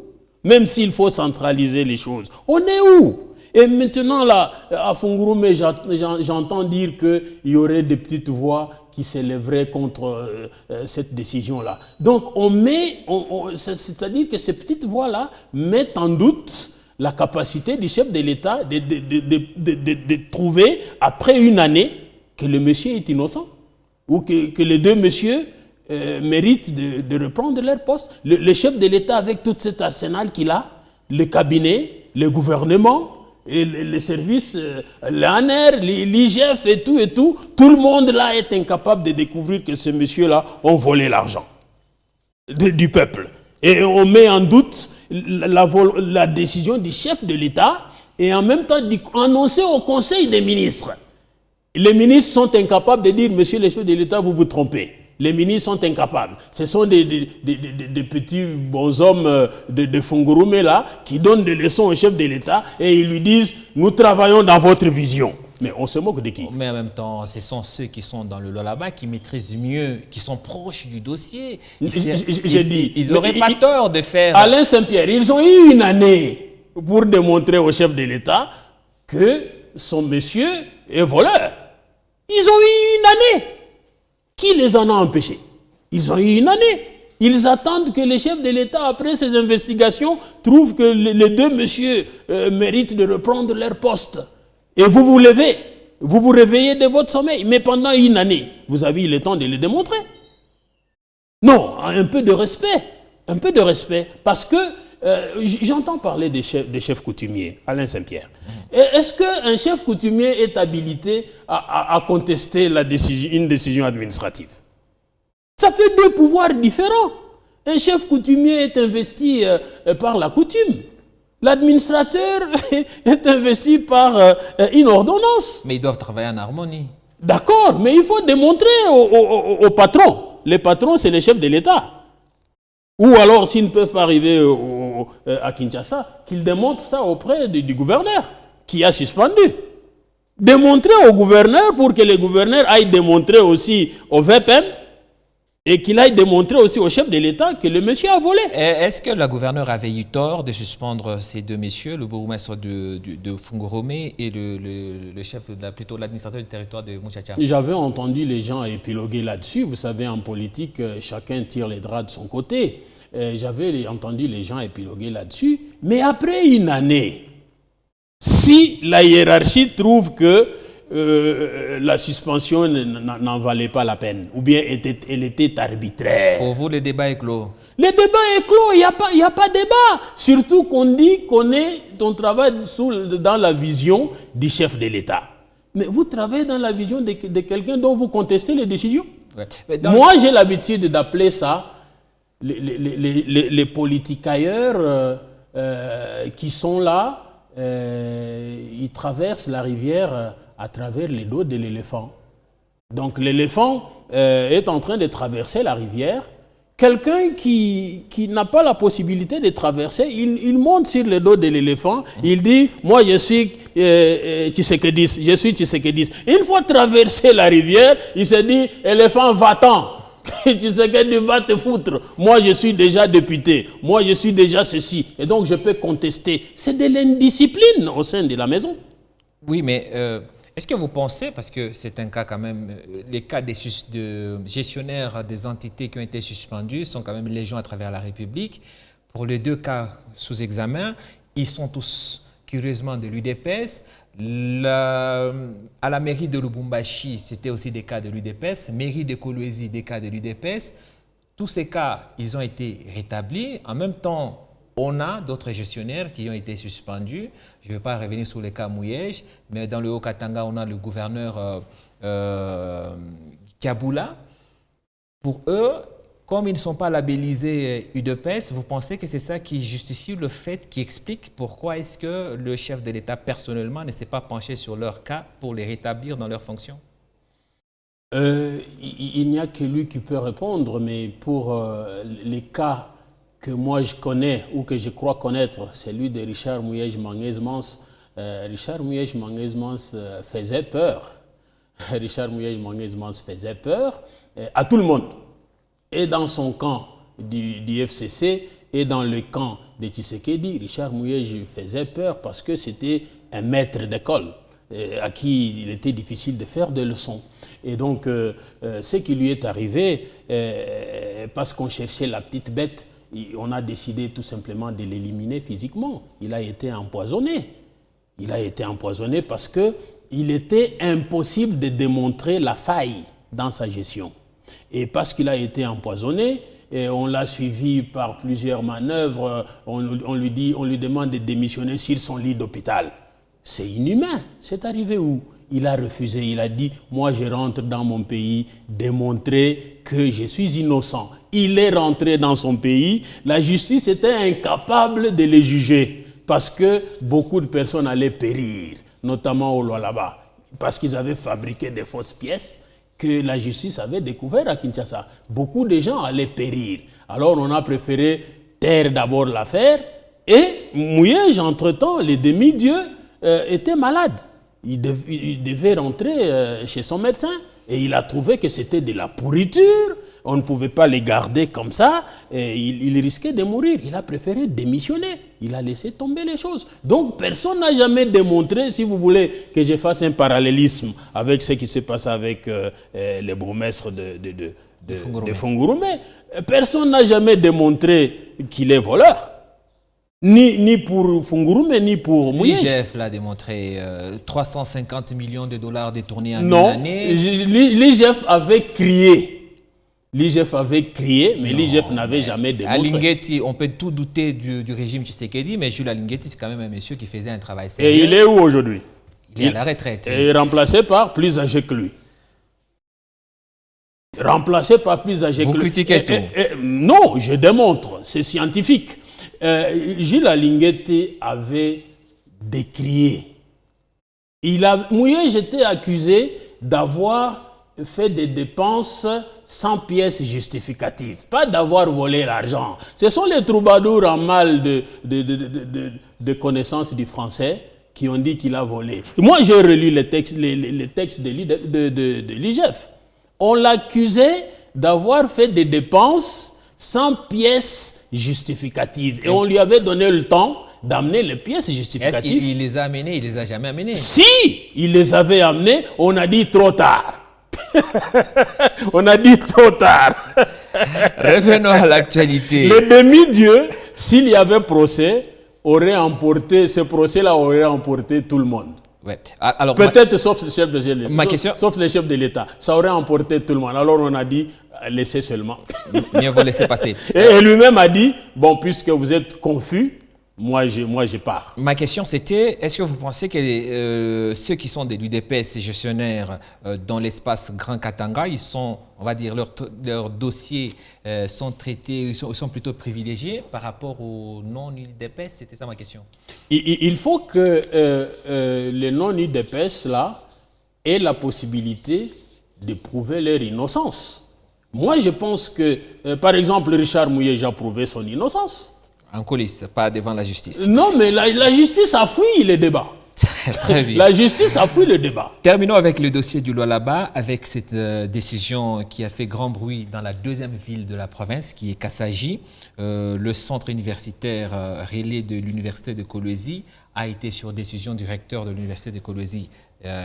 Même s'il faut centraliser les choses, on est où? Et maintenant, là, à Fungurumé, j'entends dire qu'il y aurait des petites voix qui s'élèveraient contre cette décision-là. Donc, c'est-à-dire que ces petites voix-là mettent en doute la capacité du chef de l'État de trouver, après une année, que le monsieur est innocent, ou que les deux messieurs méritent de reprendre leur poste. Le chef de l'État, avec tout cet arsenal qu'il a, le cabinet, le gouvernement, et les services, l'ANR, l'IGF et tout, tout le monde là est incapable de découvrir que ces messieurs-là ont volé l'argent du peuple. Et on met en doute la décision du chef de l'État et en même temps annoncer au Conseil des ministres. Les ministres sont incapables de dire, monsieur le chef de l'État, vous vous trompez. Les ministres sont incapables. Ce sont des petits bonshommes de Fungurume là, qui donnent des leçons au chef de l'État et ils lui disent, nous travaillons dans votre vision. Mais on se moque de qui? Mais en même temps, ce sont ceux qui sont dans le là-bas qui maîtrisent mieux, qui sont proches du dossier. Ils n'auraient pas tort de faire... Alain Saint-Pierre, ils ont eu une année pour démontrer au chef de l'État que son monsieur est voleur. Ils ont eu une année. Qui les en a empêchés? Ils ont eu une année. Ils attendent que le chef de l'État, après ces investigations, trouve que les deux messieurs méritent de reprendre leur poste. Et vous vous levez, vous vous réveillez de votre sommeil. Mais pendant une année, vous avez eu le temps de le démontrer. Non, un peu de respect. Un peu de respect. Parce que j'entends parler des chefs coutumiers, Alain Saint-Pierre. Est-ce qu'un chef coutumier est habilité à contester une décision administrative? Ça fait deux pouvoirs différents. Un chef coutumier est investi par la coutume. L'administrateur est investi par une ordonnance. Mais ils doivent travailler en harmonie. D'accord, mais il faut démontrer au patron. Les patrons, c'est les chefs de l'État. Ou alors, s'ils ne peuvent pas arriver à Kinshasa, qu'ils démontrent ça auprès du gouverneur qui a suspendu. Démontrer au gouverneur pour que le gouverneur aille démontrer aussi au VPM et qu'il aille démontrer aussi au chef de l'État que le monsieur a volé. Est-ce que la gouverneure avait eu tort de suspendre ces deux messieurs, le bourgmestre de Fungurume et le chef, plutôt l'administrateur du territoire de Muchacha? J'avais entendu les gens épiloguer là-dessus. Vous savez, en politique, chacun tire les draps de son côté. J'avais entendu les gens épiloguer là-dessus. Mais après une année, si la hiérarchie trouve que la suspension n'en valait pas la peine, ou bien elle était arbitraire. Pour vous, le débat est clos? Le débat est clos, il n'y a pas de débat. Surtout qu'on dit qu'on travaille dans la vision du chef de l'État. Mais vous travaillez dans la vision de quelqu'un dont vous contestez les décisions. Ouais. Moi, j'ai l'habitude d'appeler ça les politicailleurs qui sont là, ils traversent la rivière à travers les dos de l'éléphant. Donc l'éléphant est en train de traverser la rivière. Quelqu'un qui n'a pas la possibilité de traverser, il monte sur le dos de l'éléphant, il dit « Moi je suis Tshisekedi, je suis Tshisekedi ». Une fois traversé la rivière, il se dit « Éléphant, va-t'en ». Tshisekedi va te foutre. Moi, je suis déjà député. Moi, je suis déjà ceci. Et donc, je peux contester. C'est de l'indiscipline au sein de la maison. Oui, mais est-ce que vous pensez, parce que c'est un cas quand même, les cas de gestionnaires des entités qui ont été suspendues sont quand même légion à travers la République. Pour les deux cas sous examen, ils sont tous curieusement de l'UDPS. À la mairie de Lubumbashi, c'était aussi des cas de l'UDPS. Mairie de Kolwezi, des cas de l'UDPS. Tous ces cas, ils ont été rétablis. En même temps, on a d'autres gestionnaires qui ont été suspendus. Je ne vais pas revenir sur les cas Mouyej, mais dans le Haut-Katanga, on a le gouverneur Kabula. Pour eux, comme ils ne sont pas labellisés UDPS, vous pensez que c'est ça qui justifie le fait, qui explique pourquoi est-ce que le chef de l'État personnellement ne s'est pas penché sur leur cas pour les rétablir dans leurs fonctions? Il n'y a que lui qui peut répondre, mais pour les cas que moi je connais ou que je crois connaître, celui de Richard Mouyej-Manguez-Mans. Richard Mouyej-Manguez-Mans faisait peur. Richard Mouyej-Manguez-Mans faisait peur à tout le monde. Et dans son camp du FCC et dans le camp de Tshisekedi, Richard Mouyej faisait peur parce que c'était un maître d'école à qui il était difficile de faire des leçons. Et donc, ce qui lui est arrivé, parce qu'on cherchait la petite bête, on a décidé tout simplement de l'éliminer physiquement. Il a été empoisonné. Il a été empoisonné parce qu'il était impossible de démontrer la faille dans sa gestion. Et parce qu'il a été empoisonné, et on l'a suivi par plusieurs manœuvres, on lui demande de démissionner sur son lit d'hôpital. C'est inhumain. C'est arrivé où? Il a refusé, il a dit « Moi je rentre dans mon pays démontrer que je suis innocent ». Il est rentré dans son pays, la justice était incapable de le juger. parce que beaucoup de personnes allaient périr, notamment au Lualaba, parce qu'ils avaient fabriqué des fausses pièces que la justice avait découvert à Kinshasa. Beaucoup de gens allaient périr. Alors on a préféré taire d'abord l'affaire et Mouyej, entre-temps, les demi-dieux était malade. Il devait rentrer chez son médecin et il a trouvé que c'était de la pourriture. On ne pouvait pas les garder comme ça. Et il risquait de mourir. Il a préféré démissionner. Il a laissé tomber les choses. Donc personne n'a jamais démontré, si vous voulez que je fasse un parallélisme avec ce qui s'est passé avec les bourgmestres de Fungurume, personne n'a jamais démontré qu'il est voleur. Ni pour Fungurume, ni pour Mouyej. L'IGF l'a démontré, 350 millions de dollars détournés en une année. Non, l'IGF avait crié. L'IGF avait crié, mais l'IGF n'avait jamais démontré. Alinguetti, on peut tout douter du régime Tshisekedi, mais Jules Alinguetti, c'est quand même un monsieur qui faisait un travail sérieux. Et il est où aujourd'hui? Il est à la retraite. Et remplacé par plus âgé que lui. Remplacé par plus âgé que lui. Vous critiquez tout? Non, je démontre, c'est scientifique. Jules Alinguetti avait décrié. Mouyej était accusé d'avoir fait des dépenses sans pièces justificatives, pas d'avoir volé l'argent. Ce sont les troubadours en mal de connaissance du français qui ont dit qu'il a volé. Moi, j'ai relu les textes de l'IGF. On l'accusait d'avoir fait des dépenses sans pièces justificatives. Et on lui avait donné le temps d'amener les pièces justificatives. Est-ce qu'il les a amenées? Il les a jamais amenées. Si il les avait amenées, on a dit trop tard. On a dit trop tard. Revenons à l'actualité. Le demi-dieu, s'il y avait procès, ce procès-là aurait emporté tout le monde. Ouais. Alors, peut-être sauf le chef de l'État. Ma question... Sauf le chef de l'État. Ça aurait emporté tout le monde. Alors on a dit, laissez seulement. Mieux vaut laisser passer. Et lui-même a dit, bon, puisque vous êtes confus, moi je pars. Ma question c'était, est-ce que vous pensez que ceux qui sont de l'UDPS, ces gestionnaires dans l'espace Grand Katanga, ils sont, on va dire, leurs dossiers sont traités, sont plutôt privilégiés par rapport aux non-UDPS? C'était ça ma question. Il faut que les non-UDPS là aient la possibilité de prouver leur innocence. Moi je pense que, par exemple, Richard Mouyej a prouvé son innocence. En coulisses, pas devant la justice. Non, mais la justice a fui le débat. Très bien. La justice a fui le débat. Terminons avec le dossier du Lualaba, avec cette décision qui a fait grand bruit dans la deuxième ville de la province, qui est Kassaji. Le centre universitaire relais de l'université de Kolwezi a été, sur décision du recteur de l'université de Kolwezi,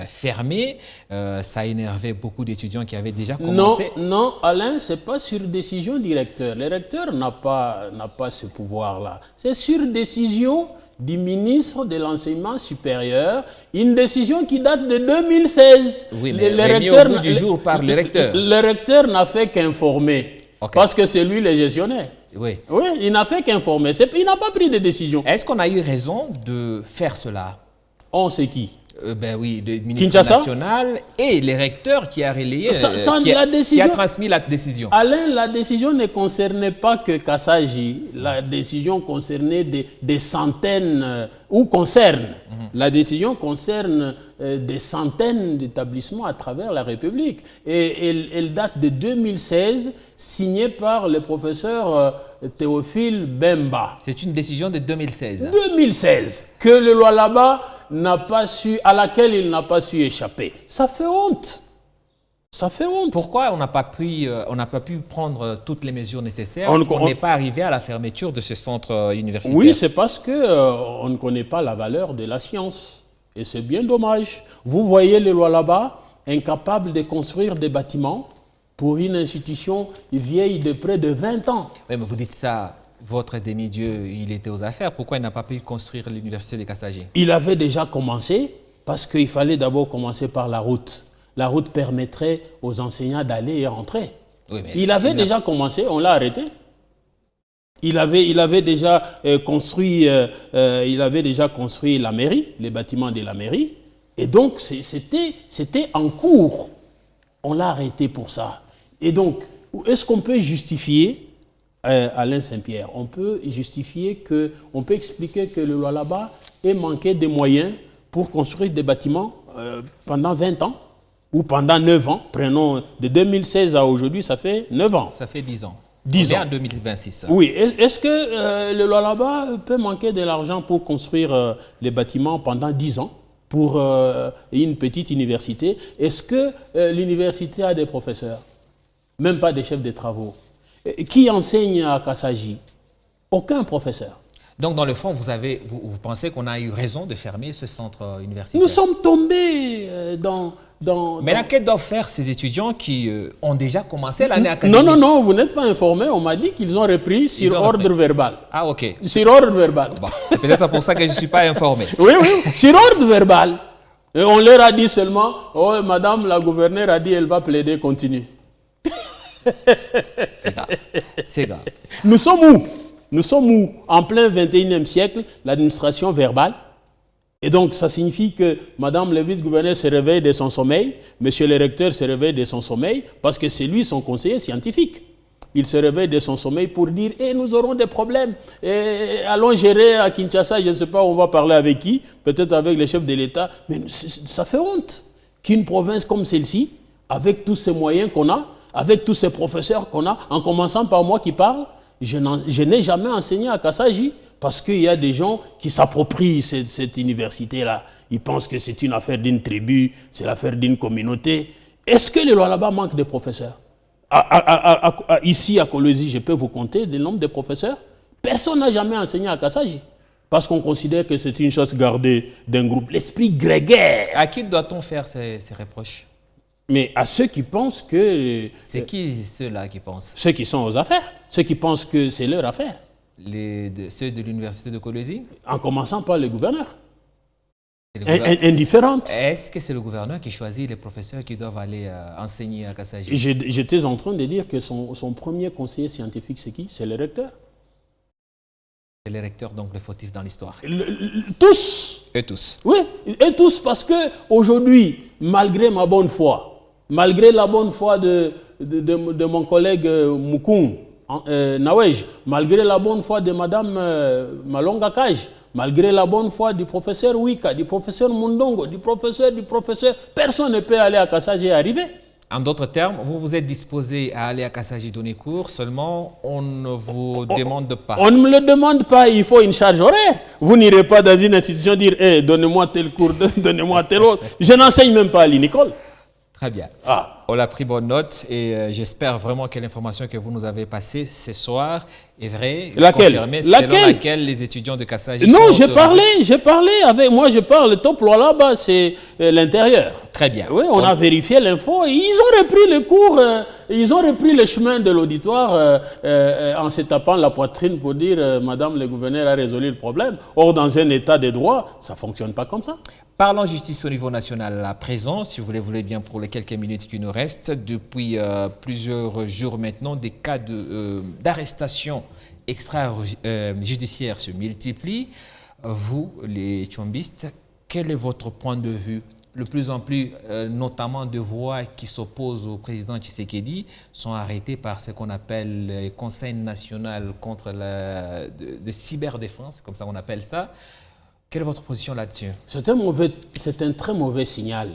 fermé. Ça a énervé beaucoup d'étudiants qui avaient déjà commencé. Non, Alain, ce n'est pas sur décision du recteur. Le recteur n'a pas ce pouvoir-là. C'est sur décision du ministre de l'enseignement supérieur, une décision qui date de 2016. Oui, mais remis au bout du jour par le recteur. Le recteur n'a fait qu'informer, parce que c'est lui le gestionnaire. Oui, il n'a fait qu'informer. Il n'a pas pris de décision. Est-ce qu'on a eu raison de faire cela? On sait qui? Ben oui, le ministre national et les recteurs qui a relayé, qui a transmis la décision. Alain, la décision ne concernait pas que Kassaji. La décision concernait des centaines, ou concerne. La décision concerne des centaines d'établissements à travers la République. Et elle date de 2016, signée par le professeur Théophile Bemba. C'est une décision de 2016. 2016, que le Lualaba à laquelle il n'a pas su échapper. Ça fait honte. Ça fait honte. Pourquoi on n'a pas pu prendre toutes les mesures nécessaires? On n'est pas arrivé à la fermeture de ce centre universitaire. Oui, c'est parce qu'on ne connaît pas la valeur de la science. Et c'est bien dommage. Vous voyez le Lualaba incapable de construire des bâtiments pour une institution vieille de près de 20 ans. Oui, mais vous dites ça... Votre demi-dieu, il était aux affaires. Pourquoi il n'a pas pu construire l'université de Kassaji? Il avait déjà commencé, parce qu'il fallait d'abord commencer par la route. La route permettrait aux enseignants d'aller et rentrer. Oui, il avait déjà commencé, on l'a arrêté. Il avait déjà construit la mairie, les bâtiments de la mairie. Et donc, c'était en cours. On l'a arrêté pour ça. Et donc, est-ce qu'on peut justifier Alain Saint-Pierre, on peut expliquer que le Lualaba ait manqué de moyens pour construire des bâtiments pendant 20 ans ou pendant 9 ans. Prenons de 2016 à aujourd'hui, ça fait 9 ans. Ça fait 10 ans. 10 ans. On est en 2026. Oui. Est-ce que le Lualaba peut manquer de l'argent pour construire les bâtiments pendant 10 ans pour une petite université? Est-ce que l'université a des professeurs? Même pas des chefs de travaux. Qui enseigne à Kassaji? Aucun professeur. Donc, dans le fond, vous pensez qu'on a eu raison de fermer ce centre universitaire? Nous sommes tombés Mais qu'est-ce que doivent faire ces étudiants qui ont déjà commencé l'année académique? Non, vous n'êtes pas informé. On m'a dit qu'ils ont repris sur ordre verbal. Ah, ok. Sur ordre verbal. Bon, c'est peut-être pour ça que je ne suis pas informé. Oui, sur ordre verbal. Et on leur a dit seulement, oh, madame la gouverneure a dit, elle va plaider, continue. C'est grave. C'est grave. Nous sommes où? En plein 21e siècle, l'administration verbale. Et donc, ça signifie que madame le vice-gouverneur se réveille de son sommeil, monsieur le recteur se réveille de son sommeil, parce que c'est lui son conseiller scientifique. Il se réveille de son sommeil pour dire « nous aurons des problèmes, allons gérer à Kinshasa, je ne sais pas, on va parler avec qui, peut-être avec les chefs de l'État. » Mais ça fait honte qu'une province comme celle-ci, avec tous ces moyens qu'on a, avec tous ces professeurs qu'on a, en commençant par moi qui parle, je n'ai jamais enseigné à Kassaji parce qu'il y a des gens qui s'approprient cette université-là. Ils pensent que c'est une affaire d'une tribu, c'est l'affaire d'une communauté. Est-ce que le Lualaba manque de professeurs? Ici, à Kolwezi, je peux vous compter le nombre de professeurs. Personne n'a jamais enseigné à Kassaji parce qu'on considère que c'est une chose gardée d'un groupe. L'esprit grégaire. À qui doit-on faire ces reproches? Mais à ceux qui pensent que... C'est qui ceux-là qui pensent? Ceux qui sont aux affaires. Ceux qui pensent que c'est leur affaire. Ceux de l'université de Kolwezi? En commençant par le gouverneur. Indifférente. Est-ce que c'est le gouverneur qui choisit les professeurs qui doivent aller enseigner à Kassaji? J'étais en train de dire que son premier conseiller scientifique, c'est qui? C'est le recteur. C'est le recteur, donc le fautif dans l'histoire. Tous. Et tous. Oui, et tous, parce que aujourd'hui, malgré ma bonne foi, malgré la bonne foi de mon collègue Moukoum, Nawej, malgré la bonne foi de madame Malonga Kaj, malgré la bonne foi du professeur Wika, du professeur Mundongo, du professeur, personne ne peut aller à Kassaji et arriver. En d'autres termes, vous vous êtes disposé à aller à Kassaji donner cours, seulement on ne vous demande pas. On ne me le demande pas, il faut une charge horaire. Vous n'irez pas dans une institution dire hey, donnez-moi tel cours, donnez-moi tel autre. Je n'enseigne même pas à l'Unicole. Très bien. On a pris bonne note et j'espère vraiment que l'information que vous nous avez passée ce soir est vraie, confirmée, selon laquelle les étudiants de Kassaji Non, j'ai parlé avec moi, je parle, top là-bas, c'est l'intérieur. Très bien. Oui, on a vérifié l'info, ils ont repris le cours, ils ont repris le chemin de l'auditoire en se tapant la poitrine pour dire Madame le gouverneur a résolu le problème. Or, dans un état de droit, ça ne fonctionne pas comme ça. Parlons justice au niveau national à présent, si vous le voulez bien, pour les quelques minutes qui nous restent. Depuis plusieurs jours maintenant, des cas d'arrestation extrajudiciaire se multiplient. Vous, les tchombistes, quel est votre point de vue? De plus en plus, notamment de voix qui s'opposent au président Tshisekedi, sont arrêtés par ce qu'on appelle le Conseil national contre de cyberdéfense, comme ça on appelle ça. Quelle est votre position là-dessus? C'est un très mauvais signal.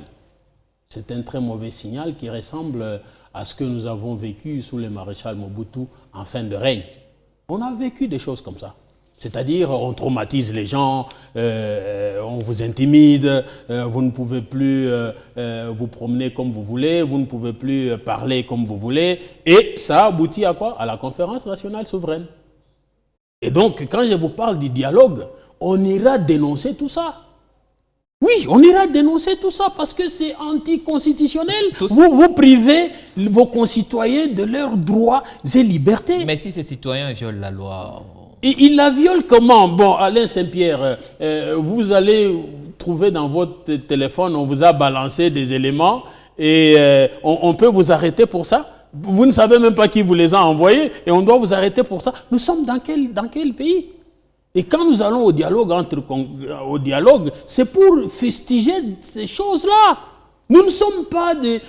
C'est un très mauvais signal qui ressemble à ce que nous avons vécu sous le maréchal Mobutu en fin de règne. On a vécu des choses comme ça. C'est-à-dire, on traumatise les gens, on vous intimide, vous ne pouvez plus vous promener comme vous voulez, vous ne pouvez plus parler comme vous voulez. Et ça aboutit à quoi? À la conférence nationale souveraine. Et donc, quand je vous parle du dialogue, on ira dénoncer tout ça. Oui, on ira dénoncer tout ça parce que c'est anticonstitutionnel. Vous privez vos concitoyens de leurs droits et libertés. Mais si ces citoyens violent la loi... Ils la violent comment? Bon, Alain Saint-Pierre, vous allez trouver dans votre téléphone, on vous a balancé des éléments et on peut vous arrêter pour ça. Vous ne savez même pas qui vous les a envoyés et on doit vous arrêter pour ça. Nous sommes dans quel pays? Et quand nous allons au dialogue, c'est pour fustiger ces choses-là. Nous ne sommes pas des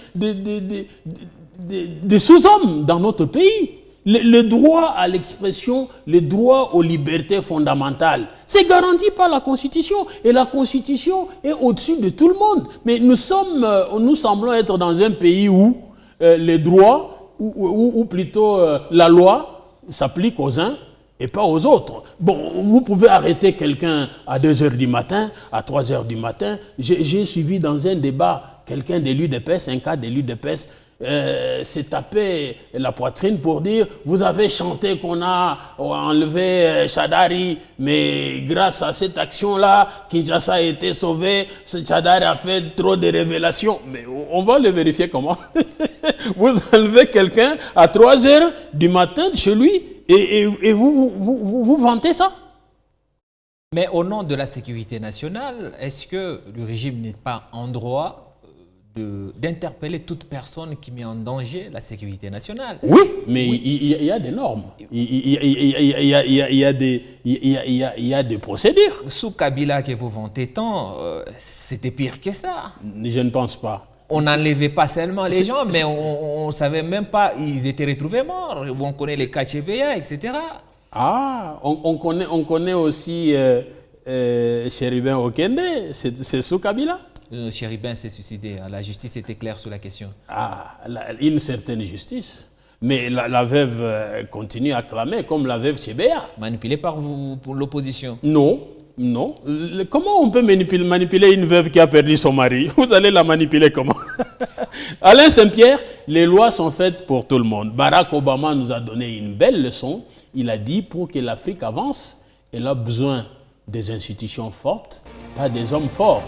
sous-hommes dans notre pays. Le droit à l'expression, le droit aux libertés fondamentales, c'est garanti par la Constitution. Et la Constitution est au-dessus de tout le monde. Mais nous semblons être dans un pays où les droits, ou plutôt la loi, s'applique aux uns et pas aux autres. Bon, vous pouvez arrêter quelqu'un à 2 heures du matin, à 3 heures du matin. J'ai suivi dans un débat quelqu'un de l'UDPS, un cas de l'UDPS, s'est tapé la poitrine pour dire « Vous avez chanté qu'on a enlevé Shadari, mais grâce à cette action-là, Kinshasa a été sauvé, Shadari a fait trop de révélations. » Mais on va le vérifier comment. Vous enlevez quelqu'un à 3 heures du matin de chez lui et vous vantez ça? Mais au nom de la sécurité nationale, est-ce que le régime n'est pas en droit d'interpeller toute personne qui met en danger la sécurité nationale? Oui, mais oui. Il y a des normes, il y a des procédures. Sous Kabila que vous vantez tant, c'était pire que ça. Je ne pense pas. On n'enlevait pas seulement les gens, mais on ne savait même pas, ils étaient retrouvés morts. On connaît les Kachebeya, etc. Ah, on connaît aussi Chéribin Okende, c'est sous Kabila? Chéribin s'est suicidé. La justice était claire sur la question. Ah, une certaine justice. Mais la veuve continue à clamer comme la veuve Chébéa. Manipulée par vous, pour l'opposition? Non, non. Comment on peut manipuler une veuve qui a perdu son mari? Vous allez la manipuler comment? Alain Saint-Pierre, les lois sont faites pour tout le monde. Barack Obama nous a donné une belle leçon. Il a dit, pour que l'Afrique avance, elle a besoin des institutions fortes, pas des hommes forts.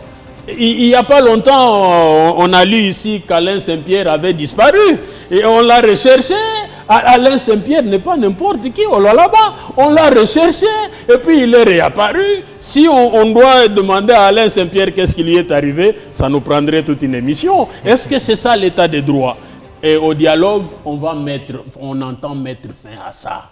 Il n'y a pas longtemps, on a lu ici qu'Alain Saint-Pierre avait disparu et on l'a recherché. Alain Saint-Pierre n'est pas n'importe qui, on l'a là-bas. On l'a recherché et puis il est réapparu. Si on doit demander à Alain Saint-Pierre qu'est-ce qui lui est arrivé, ça nous prendrait toute une émission. Est-ce que c'est ça l'état des droits? Et au dialogue, on entend mettre fin à ça.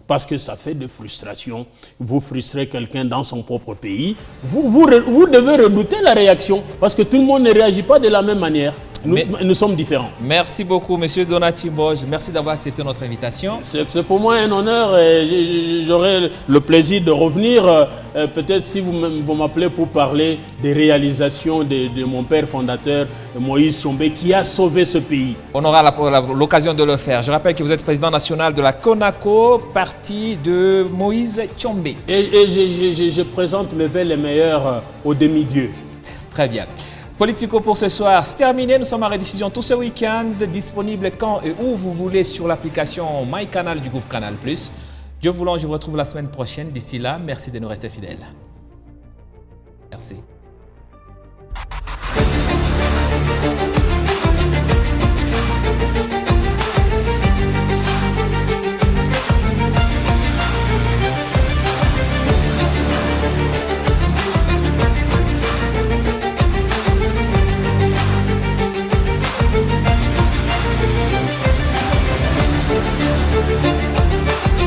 Parce que ça fait de frustration. Vous frustrez quelqu'un dans son propre pays. Vous devez redouter la réaction. Parce que tout le monde ne réagit pas de la même manière. Nous sommes différents. Merci beaucoup, M. Donati Mbodj. Merci d'avoir accepté notre invitation. C'est pour moi un honneur et j'aurai le plaisir de revenir. Peut-être si vous m'appelez pour parler des réalisations de mon père fondateur, Moïse Tshombe, qui a sauvé ce pays. On aura l'occasion de le faire. Je rappelle que vous êtes président national de la CONACO, parti de Moïse Tshombe. Et je présente mes vœux les meilleurs aux demi-dieux. Très bien. Politico pour ce soir, c'est terminé. Nous sommes en rediffusion tout ce week-end, disponible quand et où vous voulez sur l'application MyCanal du groupe Canal+. Dieu voulant, je vous retrouve la semaine prochaine. D'ici là, merci de nous rester fidèles. Merci.